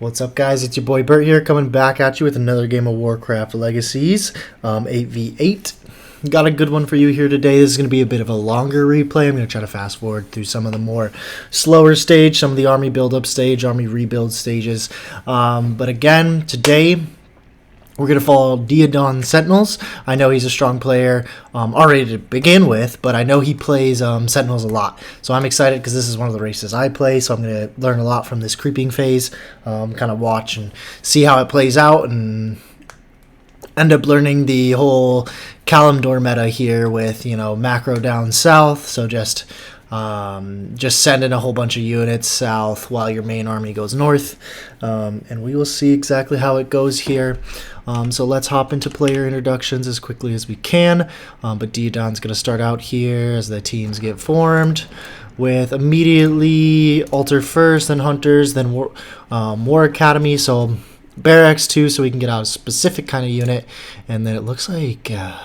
What's up, guys? It's your boy Bert here, coming back at you with another game of Warcraft Legacies, 8v8. Got a good one for you here today. This is going to be a bit of a longer replay. I'm going to try to fast forward through some of the more slower stage, some of the army build-up stage, army rebuild stages. But again, today we're going to follow Diadon Sentinels. I know he's a strong player already to begin with, but I know he plays Sentinels a lot. So I'm excited because this is one of the races I play, so I'm going to learn a lot from this creeping phase, kind of watch and see how it plays out, and end up learning the whole Kalimdor meta here with, macro down south, so just send in a whole bunch of units south while your main army goes north, and we will see exactly how it goes here. So let's hop into player introductions as quickly as we can, but Diadon's going to start out here as the teams get formed with immediately Altar first, then Hunters, then War Academy, so Barracks too, so we can get out a specific kind of unit, and then it looks like... yeah,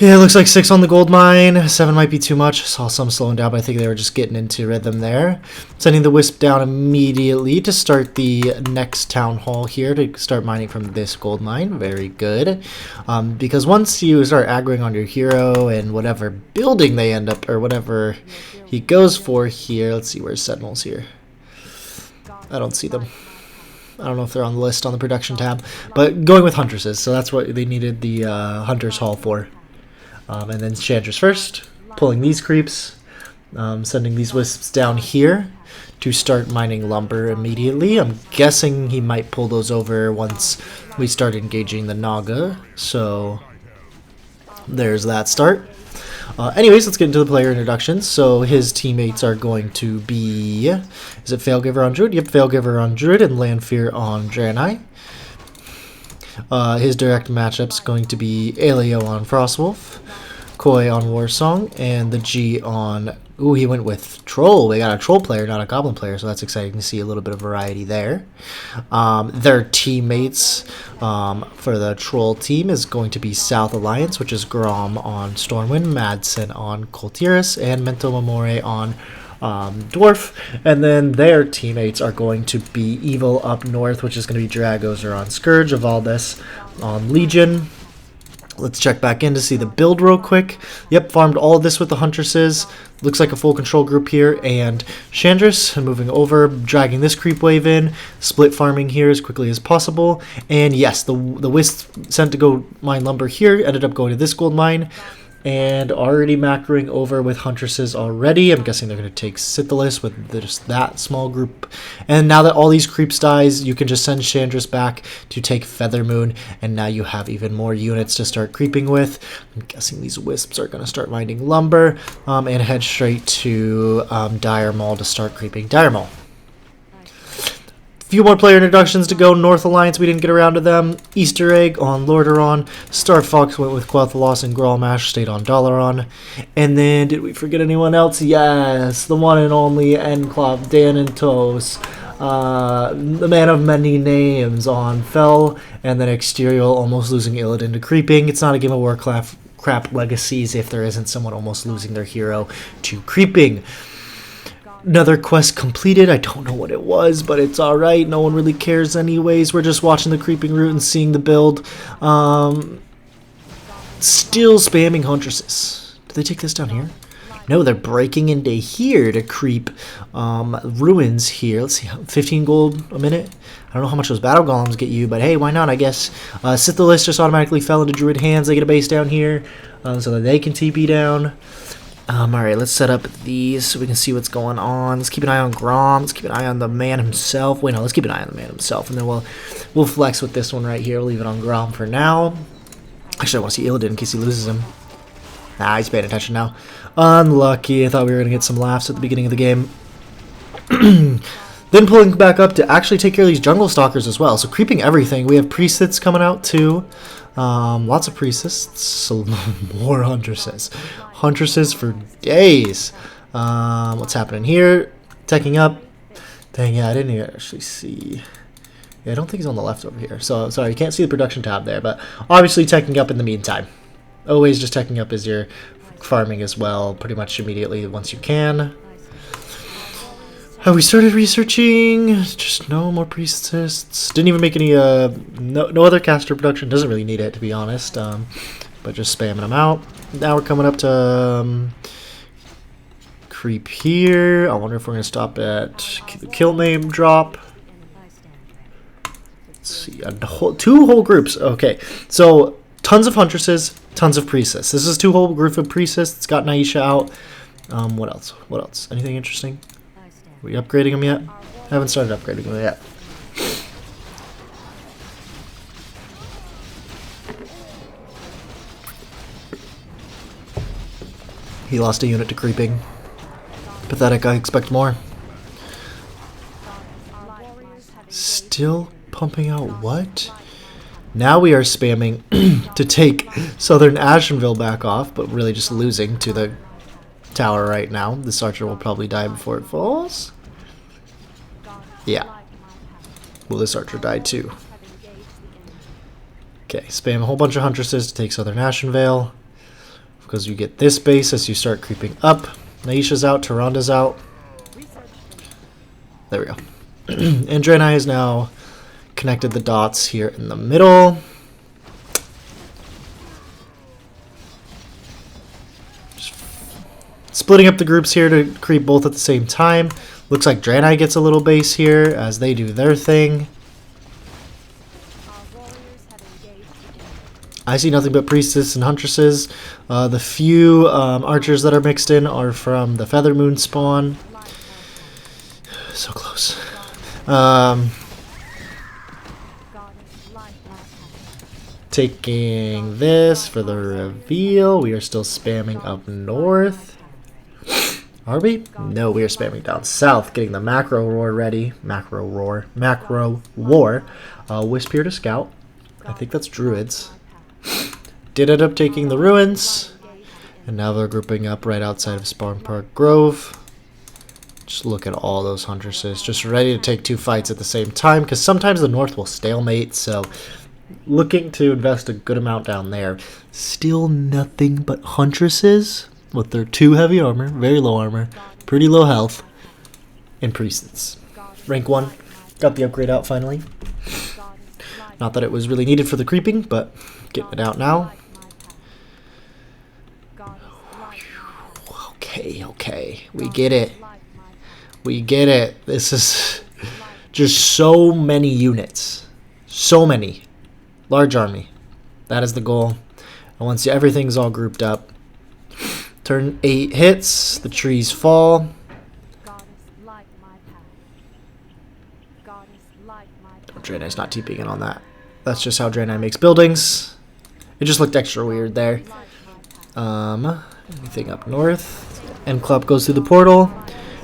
it looks like 6 on the gold mine. 7 might be too much. Saw some slowing down, but I think they were just getting into rhythm there. Sending the Wisp down immediately to start the next town hall here to start mining from this gold mine. Very good. Because once you start aggroing on your hero and whatever building they end up, or whatever he goes for here. Let's see, where's Sentinels here? I don't see them. I don't know if they're on the list on the production tab. But going with Huntresses, so that's what they needed the Hunters Hall for. And then Chandra's first, pulling these creeps, sending these wisps down here to start mining lumber immediately. I'm guessing he might pull those over once we start engaging the Naga, so there's that start. Anyways, let's get into the player introductions. So his teammates are going to be, is it Failgiver on Druid? Yep, Failgiver on Druid and Landfear on Draenei. His direct matchup's going to be Aleo on Frostwolf, Koi on Warsong, and the G on... Ooh, he went with Troll. They got a Troll player, not a Goblin player, so that's exciting to see a little bit of variety there. Their teammates for the Troll team is going to be South Alliance, which is Grom on Stormwind, Madsen on Coltyrus, and Mento Mamore on Dwarf. And then their teammates are going to be Evil up north, which is going to be Dragozer on Scourge, Avaldes on Legion. Let's check back in to see the build real quick. Yep, farmed all of this with the Huntresses. Looks like a full control group here. And Chandris moving over, dragging this creep wave in, split farming here as quickly as possible. And yes, the Wisp sent to go mine lumber here ended up going to this gold mine. And already macroing over with Huntresses already. I'm guessing they're going to take Sithilis with just that small group. And now that all these creeps dies, you can just send Chandris back to take Feathermoon. And now you have even more units to start creeping with. I'm guessing these Wisps are going to start mining lumber. And head straight to Dire Maul to start creeping Dire Maul. Few more player introductions to go. North Alliance, we didn't get around to them. Easter Egg on Lordaeron. Star Fox went with Quel'Thalas, and Gralmash stayed on Dalaran. And then, did we forget anyone else? Yes, the one and only Enclave, Dan and Tos. The man of many names on Fell. And then Exterior almost losing Illidan to creeping. It's not a game of Warcraft crap Legacies if there isn't someone almost losing their hero to creeping. Another quest completed. I don't know what it was, but it's alright. No one really cares anyways. We're just watching the creeping route and seeing the build. Still spamming Huntresses. Did they take this down here? No, they're breaking into here to creep ruins here. Let's see, 15 gold a minute. I don't know how much those battle golems get you, but hey, why not, I guess. Sithilis just automatically fell into Druid hands. They get a base down here so that they can TP down. Alright, let's set up these so we can see what's going on. Let's keep an eye on Grom. Let's keep an eye on the man himself. Wait, no, let's keep an eye on the man himself. And then we'll flex with this one right here. We'll leave it on Grom for now. Actually, I want to see Illidan in case he loses him. Nah, he's paying attention now. Unlucky. I thought we were going to get some laughs at the beginning of the game. Then pulling back up to actually take care of these jungle stalkers as well. So creeping everything. We have Priestess coming out too. Lots of Priestess. So more Huntresses. Huntresses for days. What's happening here? Teching up. Dang, yeah, I didn't even actually see. Yeah, I don't think he's on the left over here. So, sorry, you can't see the production tab there. But obviously teching up in the meantime. Always just teching up as you're farming as well, pretty much immediately once you can. Have we started researching? Just no more priestesses. Didn't even make any, no other caster production. Doesn't really need it, to be honest. But just spamming them out. Now we're coming up to creep here. I wonder if we're going to stop at the kill name drop. Let's see, two whole groups. Okay, so tons of huntresses, tons of priestess. This is two whole group of priestess. It's got Naisha out. What else? What else? Anything interesting? Are we upgrading them yet? Haven't started upgrading them yet. He lost a unit to creeping. Pathetic, I expect more. Still pumping out what? Now we are spamming to take Southern Ashenville back off, but really just losing to the tower right now. This archer will probably die before it falls. Yeah. Well, this archer died too. Okay, spam a whole bunch of huntresses to take Southern Ashenvale. Because you get this base as you start creeping up. Naisha's out, Tyranda's out. There we go. And Draenei has now connected the dots here in the middle. Just splitting up the groups here to creep both at the same time. Looks like Draenei gets a little base here as they do their thing. I see nothing but priestess and huntresses. The few archers that are mixed in are from the Feather Moon spawn. So close. Taking this for the reveal. We are still spamming up north. Are we? No, we are spamming down south, getting the macro roar ready. Macro war. Wisp here to scout. I think that's druids. Did end up taking the ruins, and now they're grouping up right outside of Spawn Park Grove. Just look at all those huntresses, just ready to take two fights at the same time, because sometimes the north will stalemate, so looking to invest a good amount down there. Still nothing but huntresses with their 2 heavy armor, very low armor, pretty low health, and priests. Rank 1, got the upgrade out finally. Not that it was really needed for the creeping, but getting it out now. Okay, we get it. We get it. This is just so many units. So many. Large army. That is the goal. And once everything's all grouped up, turn 8 hits, the trees fall. Draenei's not TPing in on that. That's just how Draenei makes buildings. It just looked extra weird there. Anything up north? End Club goes through the portal.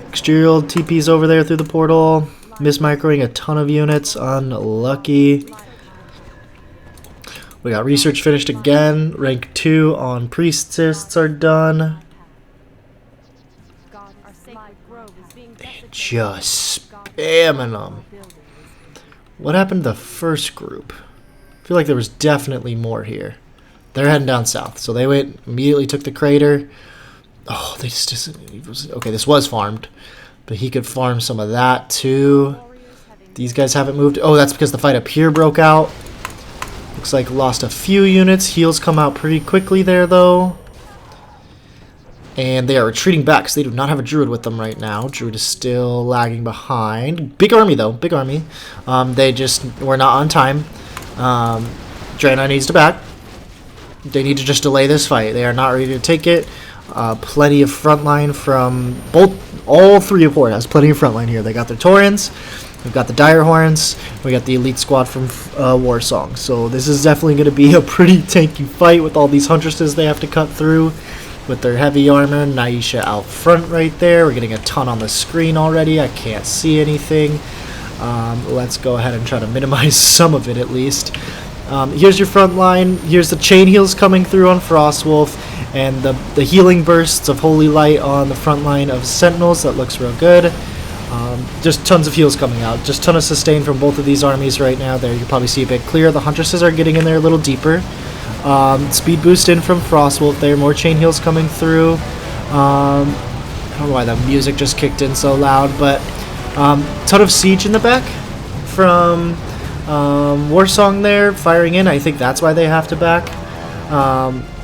Exterior TP's over there through the portal. Mismicroing a ton of units. Unlucky. We got research finished again. Rank 2 on priestess are done. And just spamming them. What happened to the first group? I feel like there was definitely more here. They're heading down south. So they went, immediately took the crater. Oh, they just... Okay, this was farmed. But he could farm some of that too. These guys haven't moved. Oh, that's because the fight up here broke out. Looks like lost a few units. Heals come out pretty quickly there though. And they are retreating back because they do not have a druid with them right now. Druid is still lagging behind. Big army though, big army. They just were not on time. Draenei needs to back. They need to just delay this fight. They are not ready to take it. Plenty of frontline from all 3 of Horde has plenty of frontline here. They got their Taurens, we've got the Dire Horns, we got the elite squad from Warsong. So this is definitely going to be a pretty tanky fight with all these huntresses they have to cut through with their heavy armor. Naisha out front right there. We're getting a ton on the screen already. I can't see anything. Let's go ahead and try to minimize some of it at least. Here's your front line. Here's the chain heals coming through on Frostwolf, and the healing bursts of Holy Light on the front line of Sentinels. That looks real good. Just tons of heals coming out. Just ton of sustain from both of these armies right now. There, you can probably see a bit clear. The Huntresses are getting in there a little deeper. Speed boost in from Frostwolf there. More chain heals coming through. I don't know why the music just kicked in so loud, but Ton of siege in the back from Warsong there firing in. I think that's why they have to back.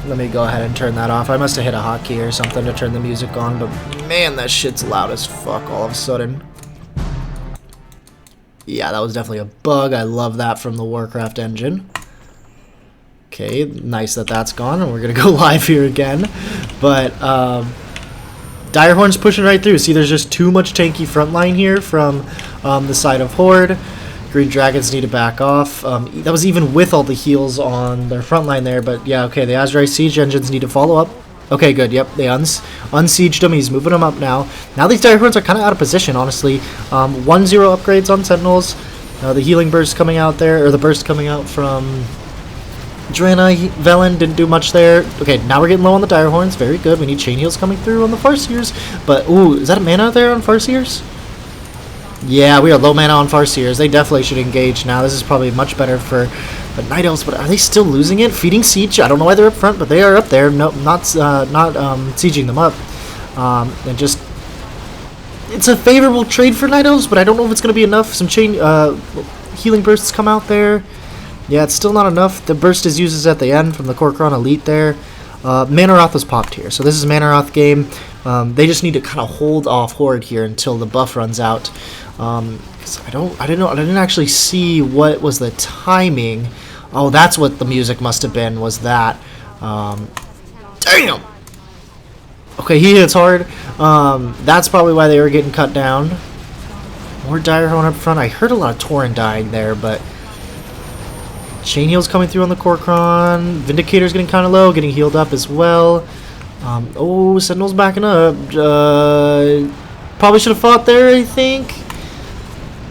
Let me go ahead and turn that off. I must have hit a hotkey or something to turn the music on, but man, that shit's loud as fuck all of a sudden. Yeah, that was definitely a bug. I love that from the Warcraft engine. Okay, nice that that's gone, and we're gonna go live here again. But Direhorn's pushing right through. See, there's just too much tanky front line here from the side of Horde. Green Dragons need to back off. That was even with all the heals on their front line there, but yeah, okay, the Azrai Siege engines need to follow up. Okay, good, yep, they unsieged him. He's moving them up now. Now these Direhorns are kind of out of position, honestly. 1-0 upgrades on Sentinels. The healing burst coming out there, or the burst coming out from Drana. Velen didn't do much there. Okay, now we're getting low on the Direhorns. Very good. We need chain heals coming through on the Farseers. But, ooh, is that a mana there on Farseers? Yeah, we are low mana on Farseers. They definitely should engage now. This is probably much better for the Night Elves, but are they still losing it? Feeding Siege? I don't know why they're up front, but they are up there. No, not sieging them up. And just... It's a favorable trade for Night Elves, but I don't know if it's going to be enough. Some chain healing bursts come out there. Yeah, it's still not enough. The burst is used at the end from the Kor'kron Elite there. Manoroth was popped here, so this is a Manoroth game. They just need to kind of hold off Horde here until the buff runs out. 'Cause I didn't actually see what was the timing. Oh, that's what the music must have been. Was that? Damn. Okay, he hits hard. That's probably why they were getting cut down. More Direhorn up front. I heard a lot of Tauren dying there, but. Chain heals coming through on the Kor'kron. Vindicator's getting kind of low, getting healed up as well. Oh, Sentinel's backing up. Probably should have fought there, I think.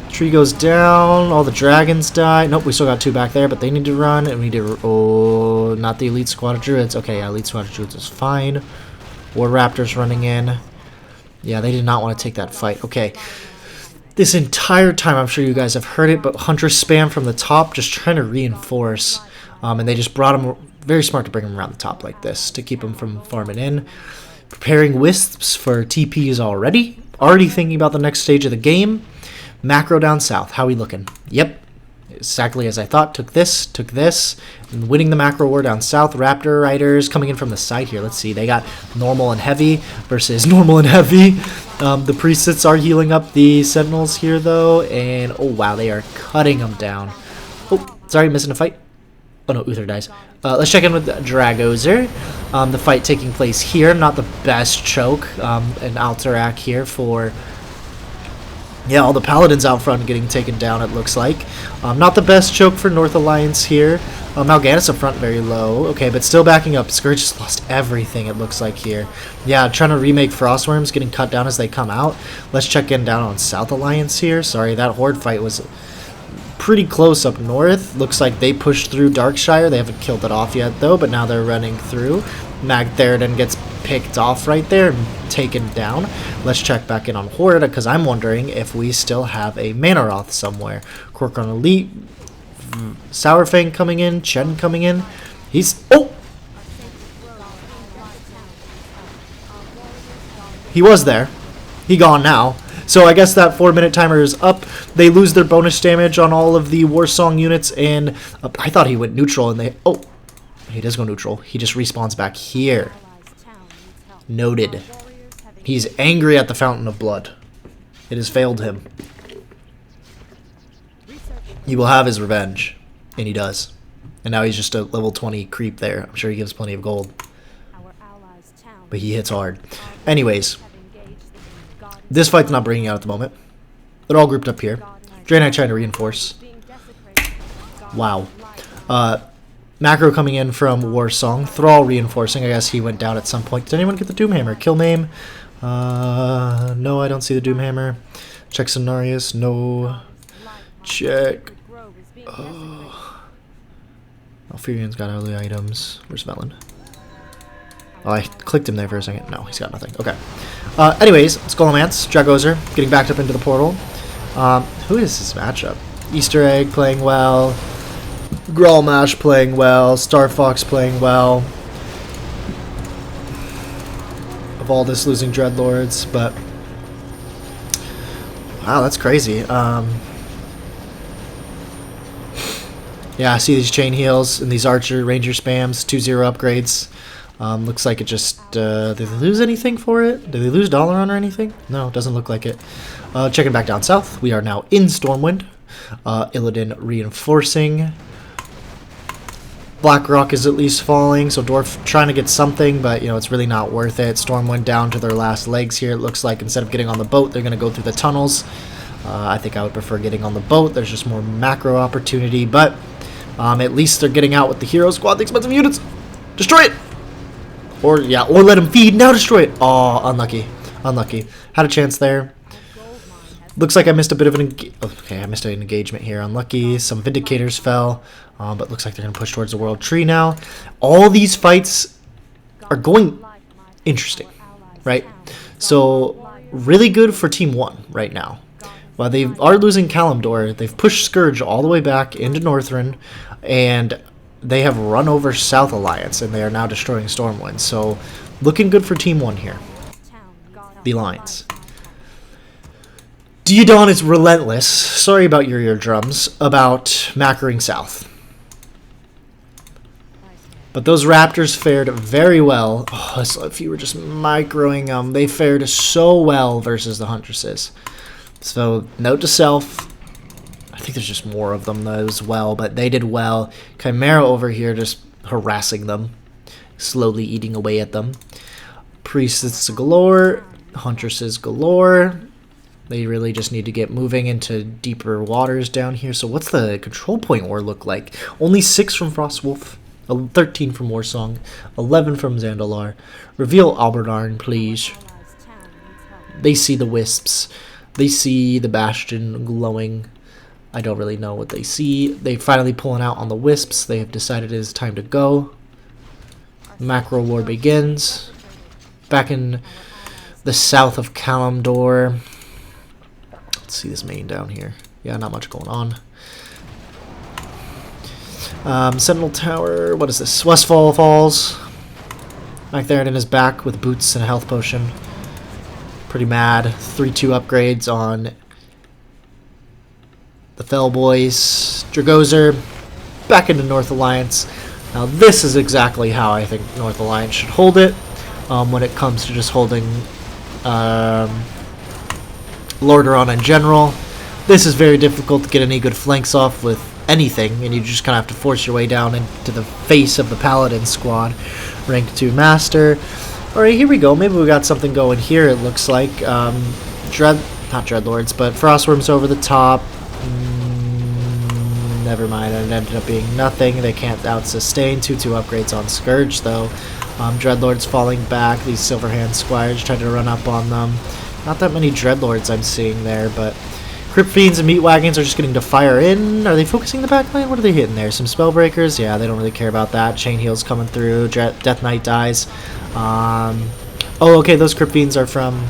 Tree goes down. All the dragons die. Nope, we still got 2 back there, but they need to run. And we need to... Oh, not the Elite Squad of Druids. Okay, yeah, Elite Squad of Druids is fine. War Raptors running in. Yeah, they did not want to take that fight. Okay. This entire time, I'm sure you guys have heard it, but Huntress spam from the top, just trying to reinforce. And they just brought him, very smart to bring him around the top like this, to keep him from farming in. Preparing Wisps for TPs already. Already thinking about the next stage of the game. Macro down south, how we looking? Yep, exactly as I thought. Took this, and winning the macro war down south. Raptor Riders coming in from the side here. Let's see, they got normal and heavy versus normal and heavy. The Priestess are healing up the Sentinels here, though, and oh wow, they are cutting them down. Oh, sorry, missing a fight. Oh no, Uther dies. Let's check in with Dragozer. The fight taking place here, not the best choke. An Alterac here for... Yeah, all the Paladins out front getting taken down, it looks like. Not the best choke for North Alliance here. Mal'Ganis up front very low. Okay, but still backing up. Scourge just lost everything, it looks like here. Yeah, trying to remake Frostworms, getting cut down as they come out. Let's check in down on South Alliance here. Sorry, that Horde fight was pretty close up north. Looks like they pushed through Darkshire. They haven't killed it off yet, though, but now they're running through. Mag Theoden gets picked off right there and taken down. Let's check back in on Horde, because I'm wondering if we still have a Manoroth somewhere. Kor'kron Elite, Sourfang coming in, Chen coming in. He's... Oh! He was there. He gone now. So I guess that 4-minute timer is up. They lose their bonus damage on all of the Warsong units, and I thought he went neutral, and they... Oh! He does go neutral. He just respawns back here. Noted. He's angry at the Fountain of Blood. It has failed him. He will have his revenge. And he does. And now he's just a level 20 creep there. I'm sure he gives plenty of gold. But he hits hard. Anyways. This fight's not bringing out at the moment. They're all grouped up here. Draenei trying to reinforce. Wow. Macro coming in from Warsong. Thrall reinforcing. I guess he went down at some point. Did anyone get the Doomhammer? Killname? No, I don't see the Doomhammer. Check Cenarius. No. Check. Alfurian's got early items. Where's Velen? Oh, I clicked him there for a second. No, he's got nothing. Okay. Anyways, Skullomance, Dragozer, getting backed up into the portal. Who is this matchup? Easter Egg playing well. Growlmash playing well. Star Fox playing well. Of all this losing Dreadlords, but Wow, that's crazy. Yeah, I see these chain heals and these archer ranger spams, 2-0 upgrades. Looks like it just, did they lose anything for it? Did they lose Dalaran or anything? No, doesn't look like it. Checking back down south, we are now in Stormwind. Illidan reinforcing. Blackrock is at least falling, so Dwarf trying to get something, but, you know, it's really not worth it. Stormwind down to their last legs here. It looks like instead of getting on the boat, they're going to go through the tunnels. I think I would prefer getting on the boat. There's just more macro opportunity, but at least they're getting out with the hero squad, the expensive units. Destroy it! Or, yeah, or let him feed. Now destroy it. Oh, unlucky. Unlucky. Had a chance there. Looks like I missed a bit of an I missed an engagement here. Unlucky. Some Vindicators fell. But looks like they're going to push towards the World Tree now. All these fights are going interesting, right? So, really good for Team 1 right now. While they are losing Kalimdor, they've pushed Scourge all the way back into Northrend, and they have run over South Alliance, and they are now destroying Stormwind. So, looking good for Team 1 here. The Alliance. Diodon is relentless. Sorry about your eardrums. About macroing South. But those Raptors fared very well. Oh, so if you were just microing them, they fared so well versus the Huntresses. So, note to self, I think there's just more of them though as well, but they did well. Chimera over here just harassing them, slowly eating away at them. Priestess galore, Huntresses galore. They really just need to get moving into deeper waters down here. So what's the control point war look like? Only 6 from Frostwolf, 13 from Warsong, 11 from Zandalar. Reveal Alberdarn, please. They see the wisps. They see the Bastion glowing. I don't really know what they see. They're finally pulling out on the wisps. They have decided it is time to go. Macro war begins. Back in the south of Kalimdor. Let's see this main down here. Yeah, not much going on. Sentinel Tower. What is this? Westfall Falls. McTheridan is back with boots and a health potion. Pretty mad. 3-2 upgrades on the Fell Boys. Dragozer back into North Alliance. Now this is exactly how I think North Alliance should hold it when it comes to just holding Lordaeron in general. This is very difficult to get any good flanks off with anything, and you just kind of have to force your way down into the face of the Paladin squad. Rank 2 Master. Alright, here we go. Maybe we got something going here, it looks like. Not Dreadlords, but Frostworms over the top. Never mind, it ended up being nothing. They can't out-sustain. 2-2 upgrades on Scourge, though. Dreadlords falling back. These Silverhand Squires tried to run up on them. Not that many Dreadlords I'm seeing there, but Crypt Fiends and Meat Wagons are just getting to fire in. Are they focusing the backline? What are they hitting there? Some Spellbreakers? Yeah, they don't really care about that. Chain Heals coming through. Death Knight dies. Oh, okay, those Crypt Fiends are from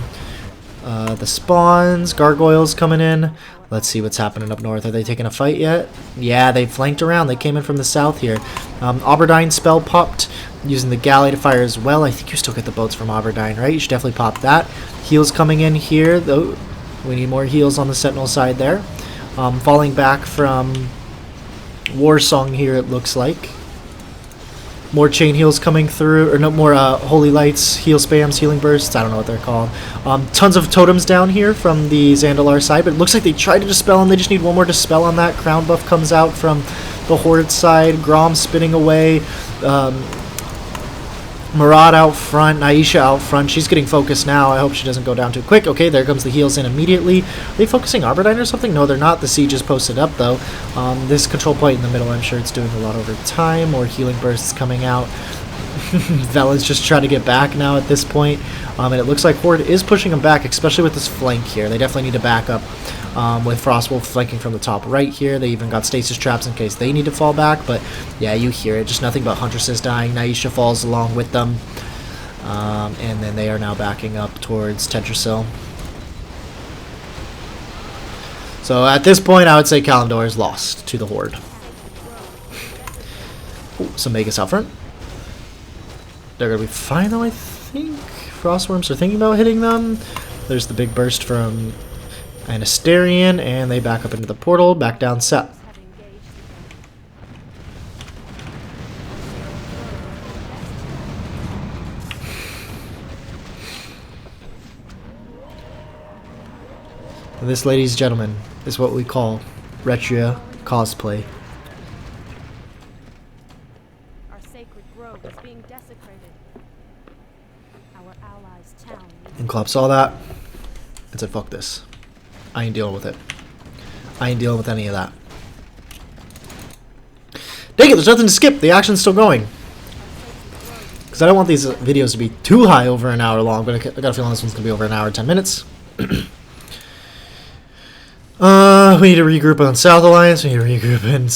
the spawns. Gargoyles coming in. Let's see what's happening up north. Are they taking a fight yet? Yeah, they flanked around. They came in from the south here. Auberdyne spell popped using the galley to fire as well. I think you still get the boats from Auberdyne, right? You should definitely pop that. Heals coming in here, though. We need more heals on the Sentinel side there. Falling back from Warsong here, it looks like. More chain heals coming through, or no, more holy lights, heal spams, healing bursts. I don't know what they're called. Tons of totems down here from the Zandalar side, but it looks like they tried to dispel them. They just need one more dispel on that. Crown buff comes out from the Horde side. Grom spinning away. Murad out front, Naisha out front. She's getting focused now. I hope she doesn't go down too quick. Okay, there comes the heals in immediately. Are they focusing Auberdyne or something? No, they're not. The siege is posted up, though. This control point in the middle, I'm sure it's doing a lot over time. More healing bursts coming out. Velen's just trying to get back now at this point. And it looks like Horde is pushing them back, especially with this flank here. They definitely need to back up with Frostwolf flanking from the top right here. They even got stasis traps in case they need to fall back. But yeah, you hear it. Just nothing but Huntresses dying. Naisha falls along with them. And then they are now backing up towards Tetrasil. So at this point, I would say Kalimdor is lost to the Horde. Ooh, some Magus out front. They're going to be fine, though, I think. Frostworms are thinking about hitting them. There's the big burst from and Asterion, and they back up into the portal, back down south. And this, ladies and gentlemen, is what we call retro cosplay. Our sacred grove is being desecrated. Our allies' town. And Klopp saw that and said, fuck this. I ain't dealing with it. I ain't dealing with any of that. Dang it, there's nothing to skip. The action's still going. Because I don't want these videos to be too high, over an hour long, but I got a feeling this one's going to be over an hour and 10 minutes. We need to regroup on South Alliance. We need to regroup in...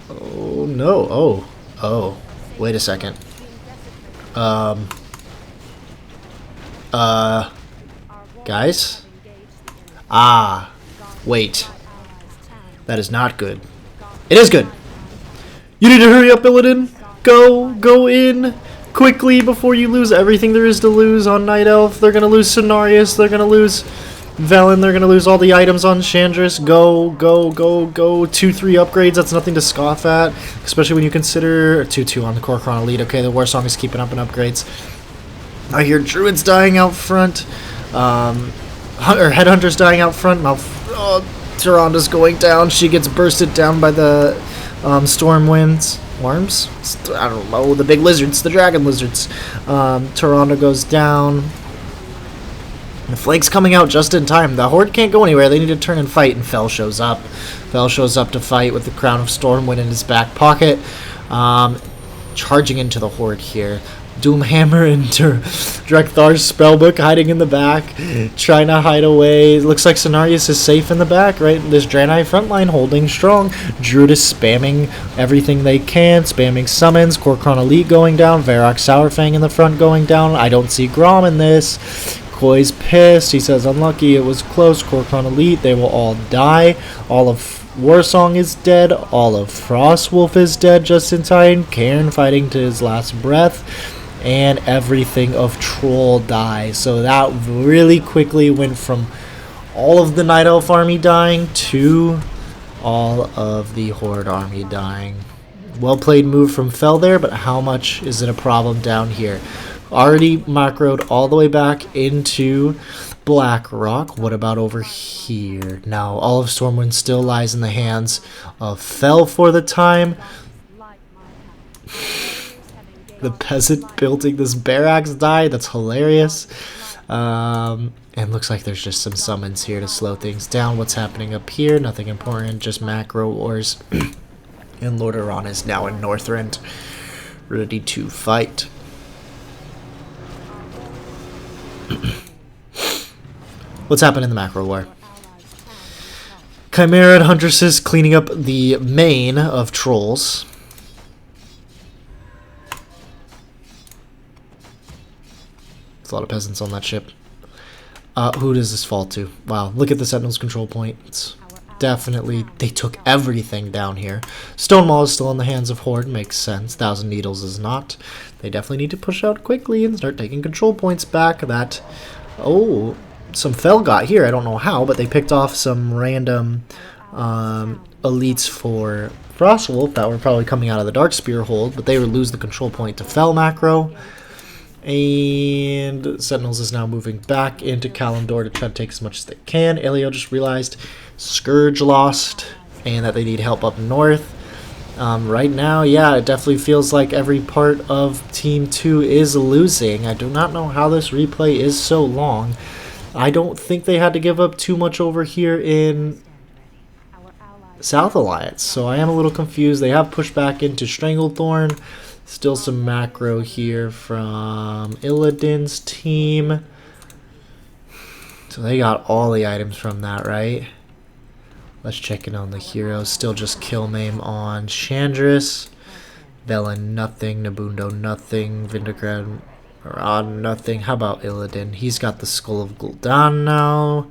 Oh, no. Oh. Wait a second. Guys? Ah. Wait. That is not good. It is good. You need to hurry up, Illidan. Go in quickly before you lose everything there is to lose on Night Elf. They're going to lose Cenarius. They're going to lose Velen. They're going to lose all the items on Chandris. Go. 2-3 upgrades. That's nothing to scoff at, especially when you consider 2-2 on the Kor'kron Elite. Okay, the Warsong is keeping up in upgrades. I hear Druids dying out front. Or Headhunters dying out front. Tyranda's going down. She gets bursted down by the storm winds. Worms? I don't know. The big lizards. The dragon lizards. Tyrande goes down. The flank's coming out just in time. The Horde can't go anywhere. They need to turn and fight, and Fel shows up. Fel shows up to fight with the Crown of Stormwind in his back pocket. Charging into the Horde here. Doomhammer and Drekthar's spellbook hiding in the back, trying to hide away. It looks like Cenarius is safe in the back, right? This Draenei frontline holding strong. Druid is spamming everything they can, spamming summons. Kor'kron Elite going down. Varrock Sourfang in the front going down. I don't see Grom in this. Koi's pissed. He says, unlucky, it was close. Kor'kron Elite, they will all die. All of Warsong is dead. All of Frostwolf is dead just in time. Cairn fighting to his last breath. And everything of Troll dies. So that really quickly went from all of the Night Elf army dying to all of the Horde army dying. Well played move from Fel there, but how much is it a problem down here? Already macroed all the way back into Blackrock. What about over here? Now, all of Stormwind still lies in the hands of Fel for the time. The peasant building this barracks died. That's hilarious. And looks like there's just some summons here to slow things down. What's happening up here? Nothing important. Just macro wars. And Lord Iran is now in Northrend, ready to fight. What's happened in the macro war? Chimera and Huntresses cleaning up the main of trolls. A lot of peasants on that ship. Who does this fall to? Wow, look at the Sentinel's control points. Definitely, they took everything down here. Stonewall is still in the hands of Horde, makes sense. Thousand Needles is not. They definitely need to push out quickly and start taking control points back. That, oh, some Fel got here. I don't know how, but they picked off some random elites for Frostwolf that were probably coming out of the Darkspear hold, but they would lose the control point to Fel macro. And Sentinels is now moving back into Kalimdor to try to take as much as they can. Elio just realized Scourge lost and that they need help up north. Right now, yeah, it definitely feels like every part of Team 2 is losing. I do not know how this replay is so long. I don't think they had to give up too much over here in South Alliance, so I am a little confused. They have pushed back into Stranglethorn. Still some macro here from Illidan's team. So they got all the items from that, right? Let's check in on the heroes. Still just kill maim on Chandris. Velen, nothing. Nabundo, nothing. Vindigrad, nothing. How about Illidan? He's got the Skull of Gul'dan now.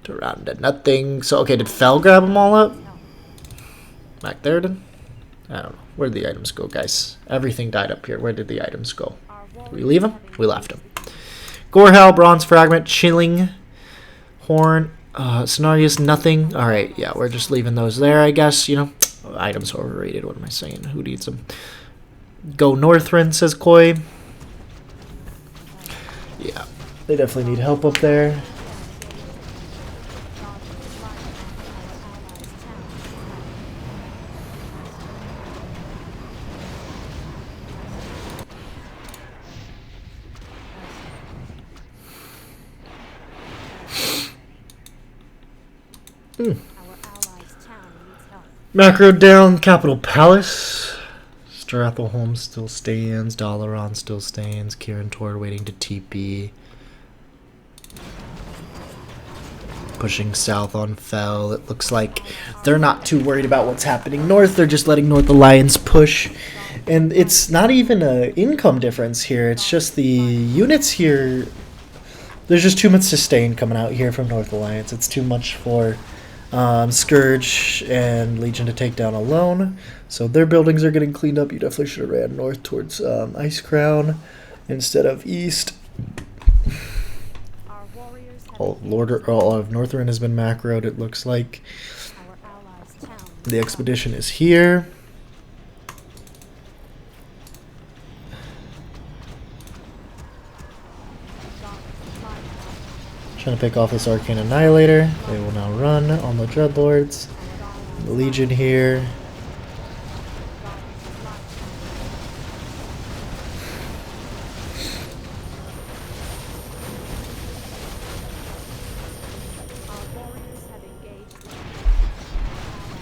Tyrande, nothing. So, okay, did Fel grab them all up? Back there, then? I don't know. Where did the items go, guys? Everything died up here. Where did the items go? Did we leave them? We left them. Gorehowl, Bronze Fragment, Chilling, Horn, Cenarius, nothing. Alright, yeah, we're just leaving those there, I guess. You know, items are overrated. What am I saying? Who needs them? Go Northrend, says Koi. Yeah, they definitely need help up there. Macro down, Capital Palace. Strathalholm still stands, Dalaran still stands, Kirin Tor waiting to TP. Pushing south on Fell. It looks like they're not too worried about what's happening north. They're just letting North Alliance push. And it's not even an income difference here. It's just the units here. There's just too much sustain coming out here from North Alliance. It's too much for Scourge and Legion to take down alone. So their buildings are getting cleaned up. You definitely should have ran north towards Ice Crown instead of east. All of Northrend has been macroed, it looks like. The expedition is here. Trying to pick off this Arcane Annihilator. They will now run on the Dreadlords. The Legion here.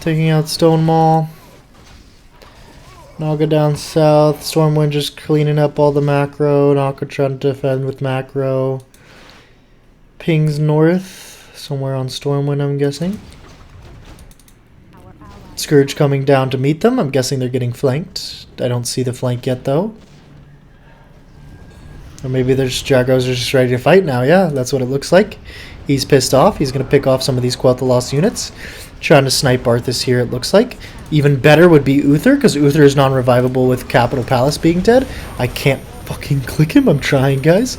Taking out Stone Mall. Naga down south. Stormwind just cleaning up all the macro. Naga trying to defend with macro. Pings north. Somewhere on Stormwind, I'm guessing. Scourge coming down to meet them. I'm guessing they're getting flanked. I don't see the flank yet, though. Or maybe their Dragos are just ready to fight now. Yeah, that's what it looks like. He's pissed off. He's going to pick off some of these Quel'Thalas units. Trying to snipe Arthas here, it looks like. Even better would be Uther, because Uther is non-revivable with Capital Palace being dead. I can't fucking click him. I'm trying, guys.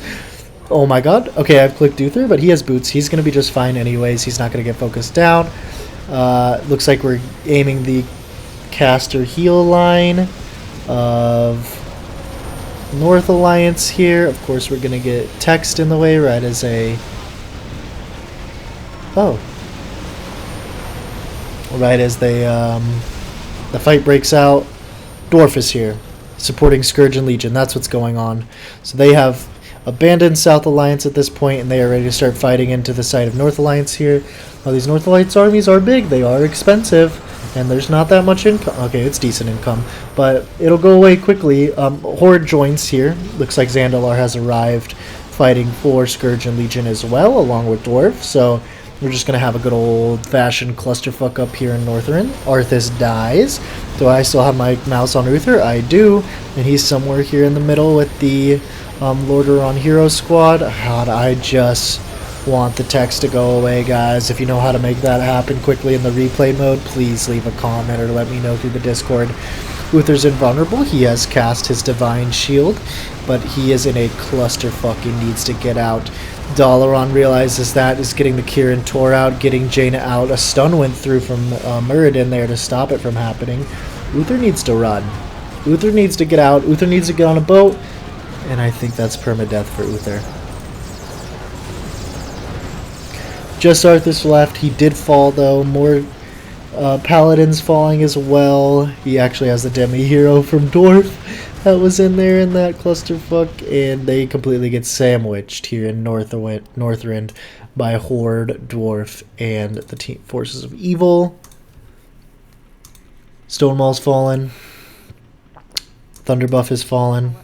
Oh my god. Okay, I've clicked Uther, but he has boots. He's going to be just fine anyways. He's not going to get focused down. Looks like we're aiming the caster heal line of North Alliance here. Of course, we're going to get text in the way right as a... Oh. Right as they, the fight breaks out. Dwarf is here, supporting Scourge and Legion. That's what's going on. So they have abandoned South Alliance at this point, and they are ready to start fighting into the side of North Alliance here. Now, these North Alliance armies are big. They are expensive, and there's not that much income. Okay, it's decent income, but it'll go away quickly. Horde joins here. Looks like Zandalar has arrived, fighting for Scourge and Legion as well, along with Dwarf. So we're just going to have a good old-fashioned clusterfuck up here in Northrend. Arthas dies. Do I still have my mouse on Uther? I do. And he's somewhere here in the middle with the Lordaeron Hero Squad. God, I just want the text to go away, guys. If you know how to make that happen quickly in the replay mode, please leave a comment or let me know through the Discord. Uther's invulnerable. He has cast his Divine Shield, but he is in a clusterfuck. He needs to get out. Dalaran realizes that, is getting the Kirin Tor out, getting Jaina out. A stun went through from Muradin there to stop it from happening. Uther needs to run. Uther needs to get out. Uther needs to get on a boat. And I think that's permadeath for Uther. Just Arthas left. He did fall, though. More Paladins falling as well. He actually has the demi-hero from Dwarf that was in there in that clusterfuck, and they completely get sandwiched here in Northrend by Horde, Dwarf, and the team forces of evil. Stonewall's fallen. Thunderbuff is fallen.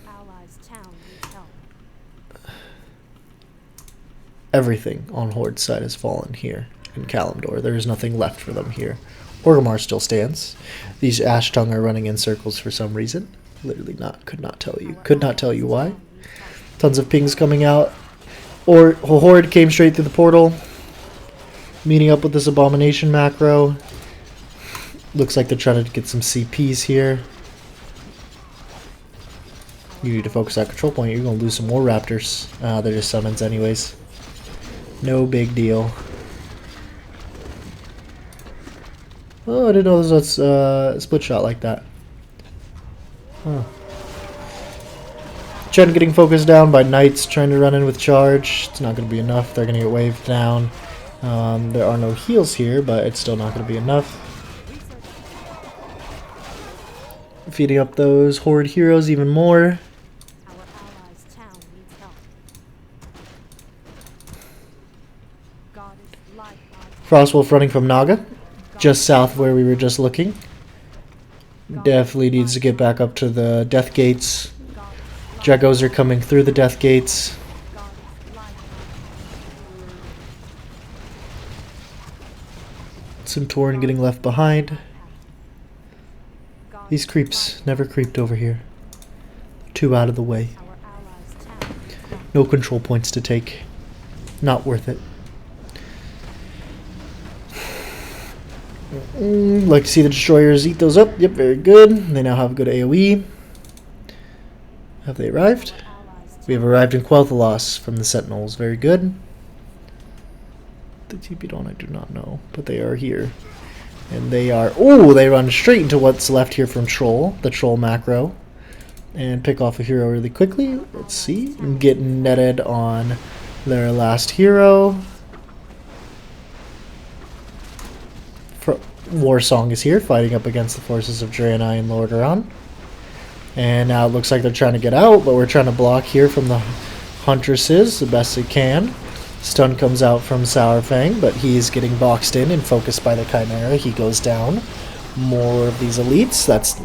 Everything on Horde's side has fallen here in Kalimdor. There is nothing left for them here. Orgrimmar still stands. These Ashtung are running in circles for some reason. Literally could not tell you why. Tons of pings coming out. Or Horde came straight through the portal, meeting up with this Abomination macro. Looks like they're trying to get some CPs here. You need to focus that control point. You're going to lose some more raptors. They're just summons anyways. No big deal. Oh, I didn't know there was a split shot like that. Huh. Chen getting focused down by knights trying to run in with charge. It's not going to be enough. They're going to get waved down. There are no heals here, but it's still not going to be enough. Feeding up those horde heroes even more. Our allies' town needs help. Goddess light lies. Frostwolf running from Naga, just south where we were just looking. Definitely needs to get back up to the death gates. Dragos are coming through the death gates. Centauran getting left behind. These creeps never creeped over here. Too out of the way. No control points to take. Not worth it. Like to see the destroyers eat those up. Yep, very good. They now have good AoE. Have they arrived? We have arrived in Quel'Thalas from the Sentinels. Very good. The TP'd on, I do not know, but they are here. And they are... Oh, they run straight into what's left here from Troll, the Troll macro. And pick off a hero really quickly. Let's see. And get netted on their last hero. Warsong is here, fighting up against the forces of Draenei and Lordaeron. And now it looks like they're trying to get out, but we're trying to block here from the Huntresses the best we can. Stun comes out from Sourfang, but he's getting boxed in and focused by the Chimera. He goes down. More of these elites. That's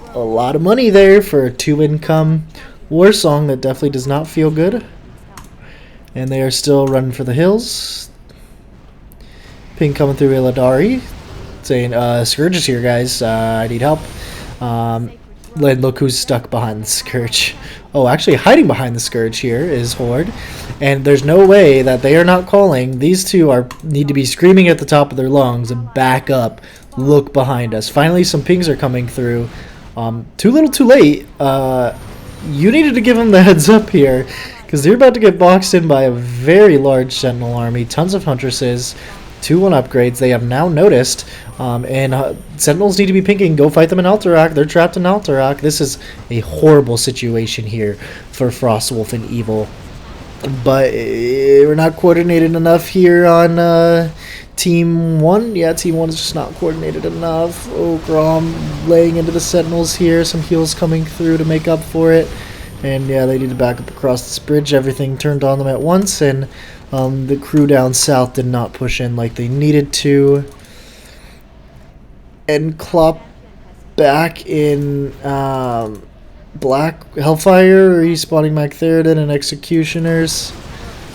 a lot of money there for a 2-income Warsong that definitely does not feel good. And they are still running for the hills. Ping coming through Illidari, saying, Scourge is here, guys. I need help. Look who's stuck behind the Scourge. Oh, actually hiding behind the Scourge here is Horde. And there's no way that they are not calling. These two need to be screaming at the top of their lungs, back up, look behind us. Finally, some pings are coming through. Too little, too late. You needed to give them the heads up here, because they're about to get boxed in by a very large Sentinel army. Tons of Huntresses. 2-1 upgrades. They have now noticed. And Sentinels need to be pinking. Go fight them in Alterac. They're trapped in Alterac. This is a horrible situation here for Frostwolf and Evil. But we're not coordinated enough here on Team 1. Yeah, Team 1 is just not coordinated enough. Oh, Grom laying into the Sentinels here. Some heals coming through to make up for it. And yeah, they need to back up across this bridge. Everything turned on them at once. And the crew down south did not push in like they needed to. And Klopp back in Black Hellfire, respawning MacTheridan and Executioners.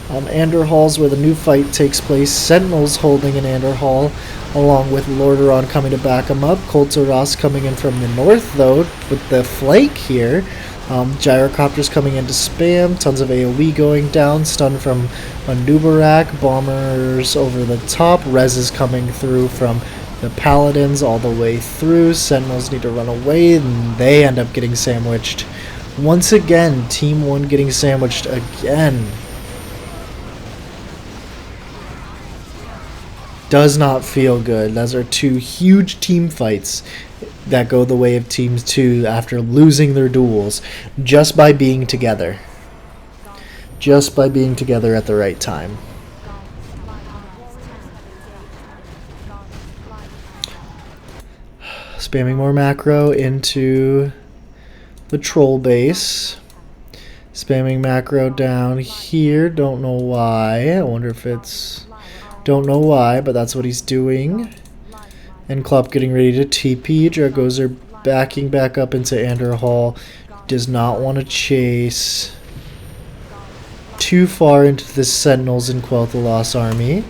Anderhall's where the new fight takes place. Sentinels holding in Anderhall, along with Lordaeron coming to back them up. Kul'Tiras coming in from the north, though, with the flank here. Gyrocopters coming in to spam. Tons of AoE going down. Stun from Andubarak. Bombers over the top. Rez is coming through from the Paladins all the way through. Sentinels need to run away, and they end up getting sandwiched. Once again, Team 1 getting sandwiched again. Does not feel good. Those are two huge team fights that go the way of Team 2 after losing their duels just by being together. Just by being together at the right time. Spamming more macro into the troll base. Spamming macro down here. Don't know why. I wonder if it's... Don't know why, but that's what he's doing. And Klopp getting ready to TP. Dragos are backing back up into Anderhall. Does not want to chase too far into the Sentinels in Quel'Thalas army.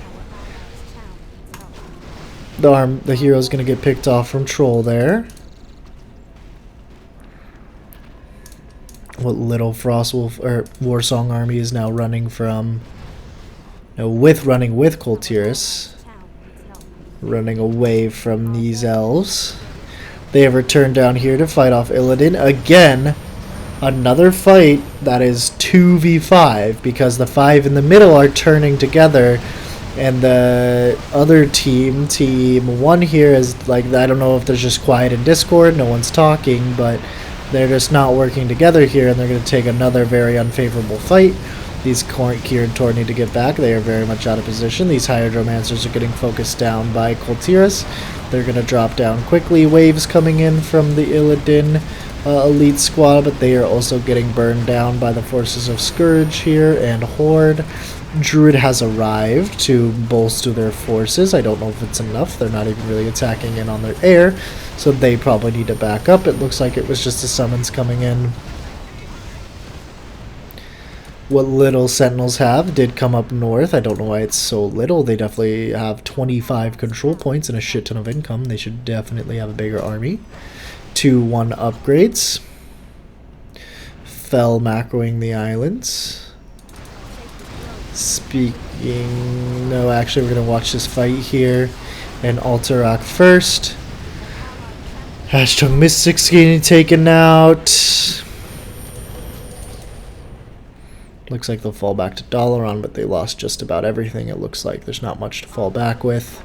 The hero's going to get picked off from Troll there. What little Frostwolf or Warsong army is now running from... No, running with Kul'Tiras. Running away from these elves. They have returned down here to fight off Illidan again. Another fight that is 2v5 because the 5 in the middle are turning together, and the other team 1 here is like, I don't know if there's just quiet in Discord, no one's talking, but they're just not working together here, and they're going to take another very unfavorable fight. These Kier and Tor need to get back. They are very much out of position. These Hydromancers are getting focused down by Coltiras. They're going to drop down quickly. Waves coming in from the Illidan elite squad, but they are also getting burned down by the forces of Scourge here and Horde. Druid has arrived to bolster their forces. I don't know if it's enough. They're not even really attacking in on their air, so they probably need to back up. It looks like it was just the summons coming in. What little Sentinels have did come up north. I don't know why it's so little. They definitely have 25 control points and a shit ton of income. They should definitely have a bigger army. 2-1 upgrades. Fell macroing the islands. Speaking... No, actually we're going to watch this fight here. And Alterac first. Hashtag Mystics getting taken out. Looks like they'll fall back to Dalaran, but they lost just about everything. It looks like there's not much to fall back with.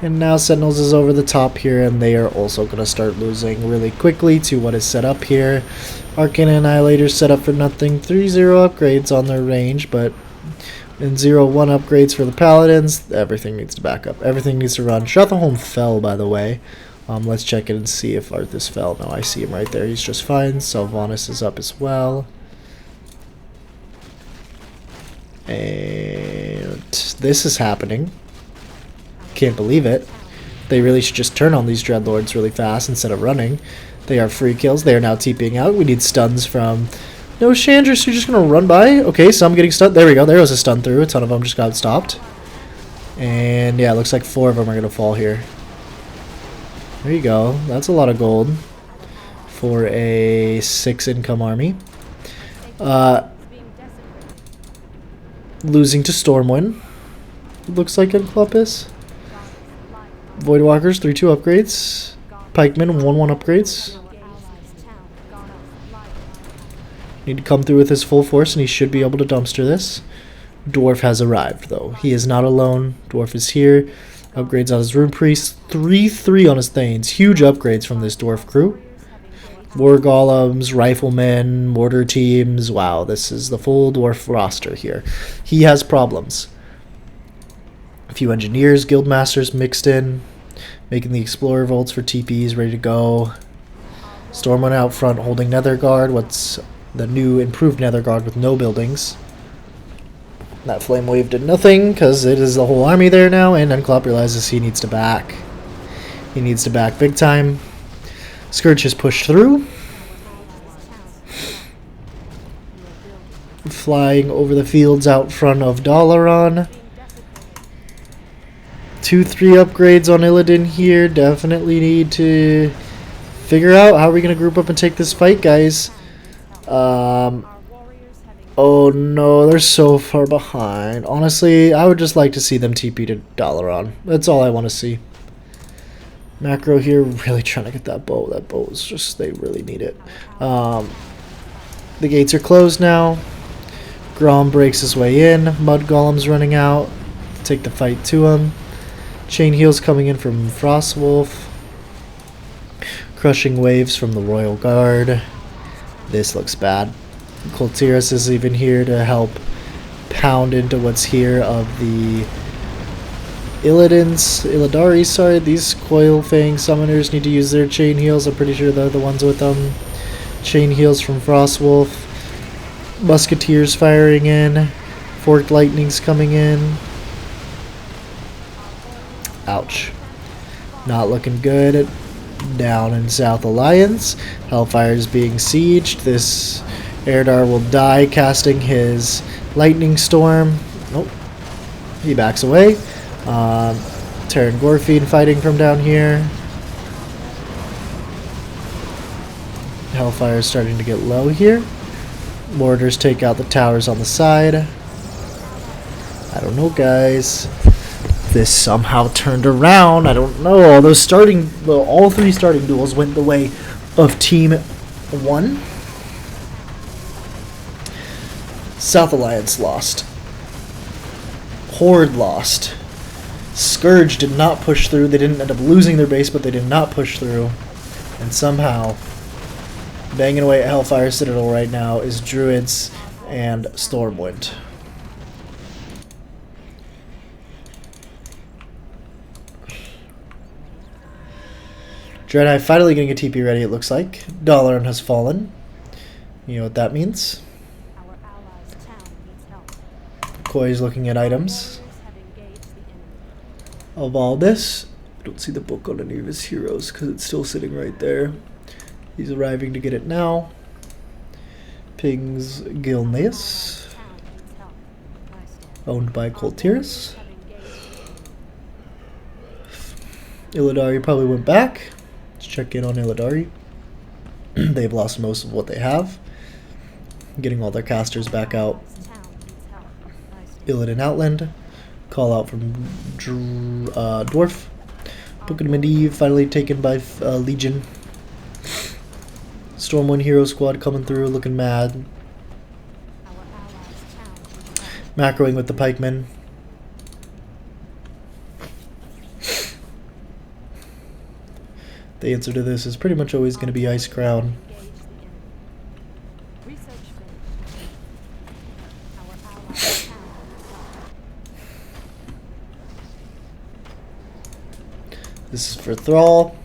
And now Sentinels is over the top here, and they are also going to start losing really quickly to what is set up here. Arcane Annihilators set up for nothing. 3-0 upgrades on their range, but in 0-1 upgrades for the Paladins, everything needs to back up. Everything needs to run. Shothelholm fell, by the way. Let's check it and see if Arthas fell. No, I see him right there. He's just fine. Sylvanas is up as well. And this is happening. Can't believe it. They really should just turn on these Dreadlords really fast instead of running. They are free kills. They are now TPing out. We need stuns from... No, Chandris, you're just going to run by? Okay, some getting stunned. There we go. There was a stun through. A ton of them just got stopped. And yeah, it looks like 4 of them are going to fall here. There you go. That's a lot of gold for a 6 income army. Losing to Stormwind. It looks like in Cluppus. Voidwalkers, 3-2 upgrades. Pikemen, 1-1 upgrades. Need to come through with his full force, and he should be able to dumpster this. Dwarf has arrived, though. He is not alone. Dwarf is here. Upgrades on his Rune Priest. 3-3 on his Thanes. Huge upgrades from this Dwarf crew. War Golems, Riflemen, Mortar Teams. Wow, this is the full Dwarf roster here. He has problems. A few Engineers, Guildmasters mixed in. Making the Explorer Vaults for TPs ready to go. Stormwind out front holding Netherguard. What's the new improved Netherguard with no buildings. That Flame Wave did nothing because it is the whole army there now, and Unclop realizes he needs to back. He needs to back big time. Scourge has pushed through. Flying over the fields out front of Dalaran. 2-3 upgrades on Illidan here. Definitely need to figure out how we're going to group up and take this fight, guys. Oh no, they're so far behind. Honestly, I would just like to see them TP to Dalaran. That's all I want to see. Macro here, really trying to get that bow. That bow is just, they really need it. The gates are closed now. Grom breaks his way in. Mud Golem's running out. Take the fight to him. Chain Heals coming in from Frostwolf. Crushing Waves from the Royal Guard. This looks bad. Coltiras is even here to help pound into what's here of the Illidari, sorry. These Coil Fang summoners need to use their Chain Heals. I'm pretty sure they're the ones with them. Chain Heals from Frostwolf. Musketeers firing in. Forked Lightning's coming in. Ouch. Not looking good. Down in South Alliance. Hellfire's being sieged. This Erdar will die casting his Lightning Storm. Nope. He backs away. Terran Gorfine fighting from down here. Hellfire is starting to get low here. Mortars take out the towers on the side. I don't know, guys. This somehow turned around. I don't know. All those all 3 starting duels went the way of Team 1. South Alliance lost. Horde lost. Scourge did not push through. They didn't end up losing their base, but they did not push through. And somehow, banging away at Hellfire Citadel right now is Druids and Stormwind. Dreadeye finally getting a TP ready, it looks like. Dalaran has fallen. You know what that means. Our allies' town needs help. Koi's looking at items. Warriors have engaged the enemy. Of all this, I don't see the book on any of his heroes because it's still sitting right there. He's arriving to get it now. Pings Gilneas, Town needs help. owned by Coltiris. Have engaged the Illidari probably went back. Let's check in on Illidari. They've lost most of what they have. Getting all their casters back out. town needs help. Illidan Outland. Call out from Dwarf. Book of Medivh finally taken by Legion. Stormwind Hero Squad coming through looking mad. Our allies' town needs help. Macroing with the pikemen. The answer to this is pretty much always going to be Ice Crown. Engage the enemy. Research finished. Our allies' town needs help. This is for Thrall.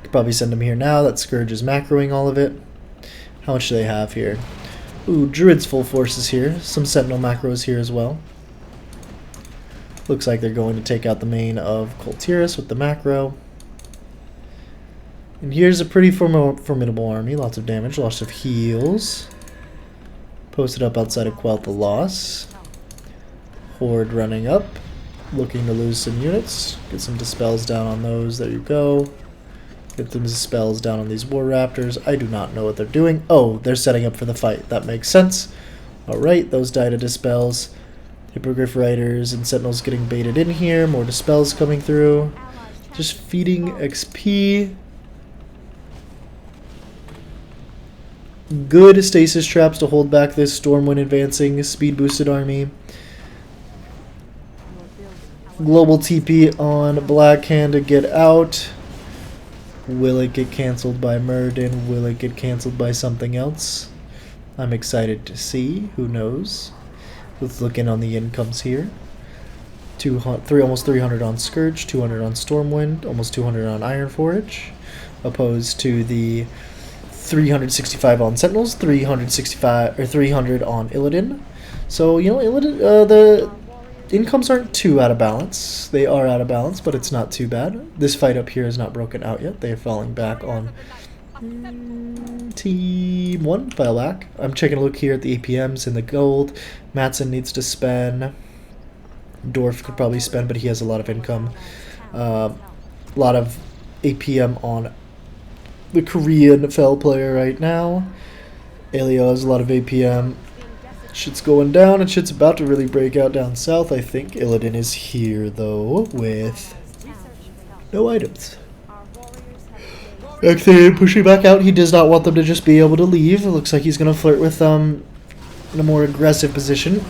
Could probably send him here now. That Scourge is macroing all of it. How much do they have here? Ooh, Druid's full forces here. Some Sentinel macros here as well. Looks like they're going to take out the main of Coltiris with the macro. And here's a pretty formidable army. Lots of damage, lots of heals. Posted up outside of Quell the Loss. Horde running up. Looking to lose some units. Get some dispels down on those. There you go. Get some dispels down on these War Raptors. I do not know what they're doing. Oh, they're setting up for the fight. That makes sense. Alright, those die to dispels. Hippogriff Riders and Sentinels getting baited in here. More dispels coming through. Just feeding XP. Good stasis traps to hold back this Stormwind advancing speed boosted army. Global TP on Blackhand to get out. Will it get cancelled by Murden? Will it get cancelled by something else? I'm excited to see. Who knows? Let's look in on the incomes here. Almost 300 on Scourge, 200 on Stormwind, almost 200 on Ironforge, opposed to the 365 on Sentinels, 300 on Illidan. So you know, Illidan, the incomes aren't too out of balance. They are out of balance, but it's not too bad. This fight up here is not broken out yet. They are falling back on Team 1. File back. I'm taking a look here at the APMs and the gold. Matson needs to spend. Dwarf could probably spend, but he has a lot of income. A lot of APM on the Korean Fell player right now. Elio has a lot of APM. Shit's going down, and shit's about to really break out down south, I think. Illidan is here, though, with no items. Actually, pushing back out, he does not want them to just be able to leave. It looks like he's going to flirt with them in a more aggressive position.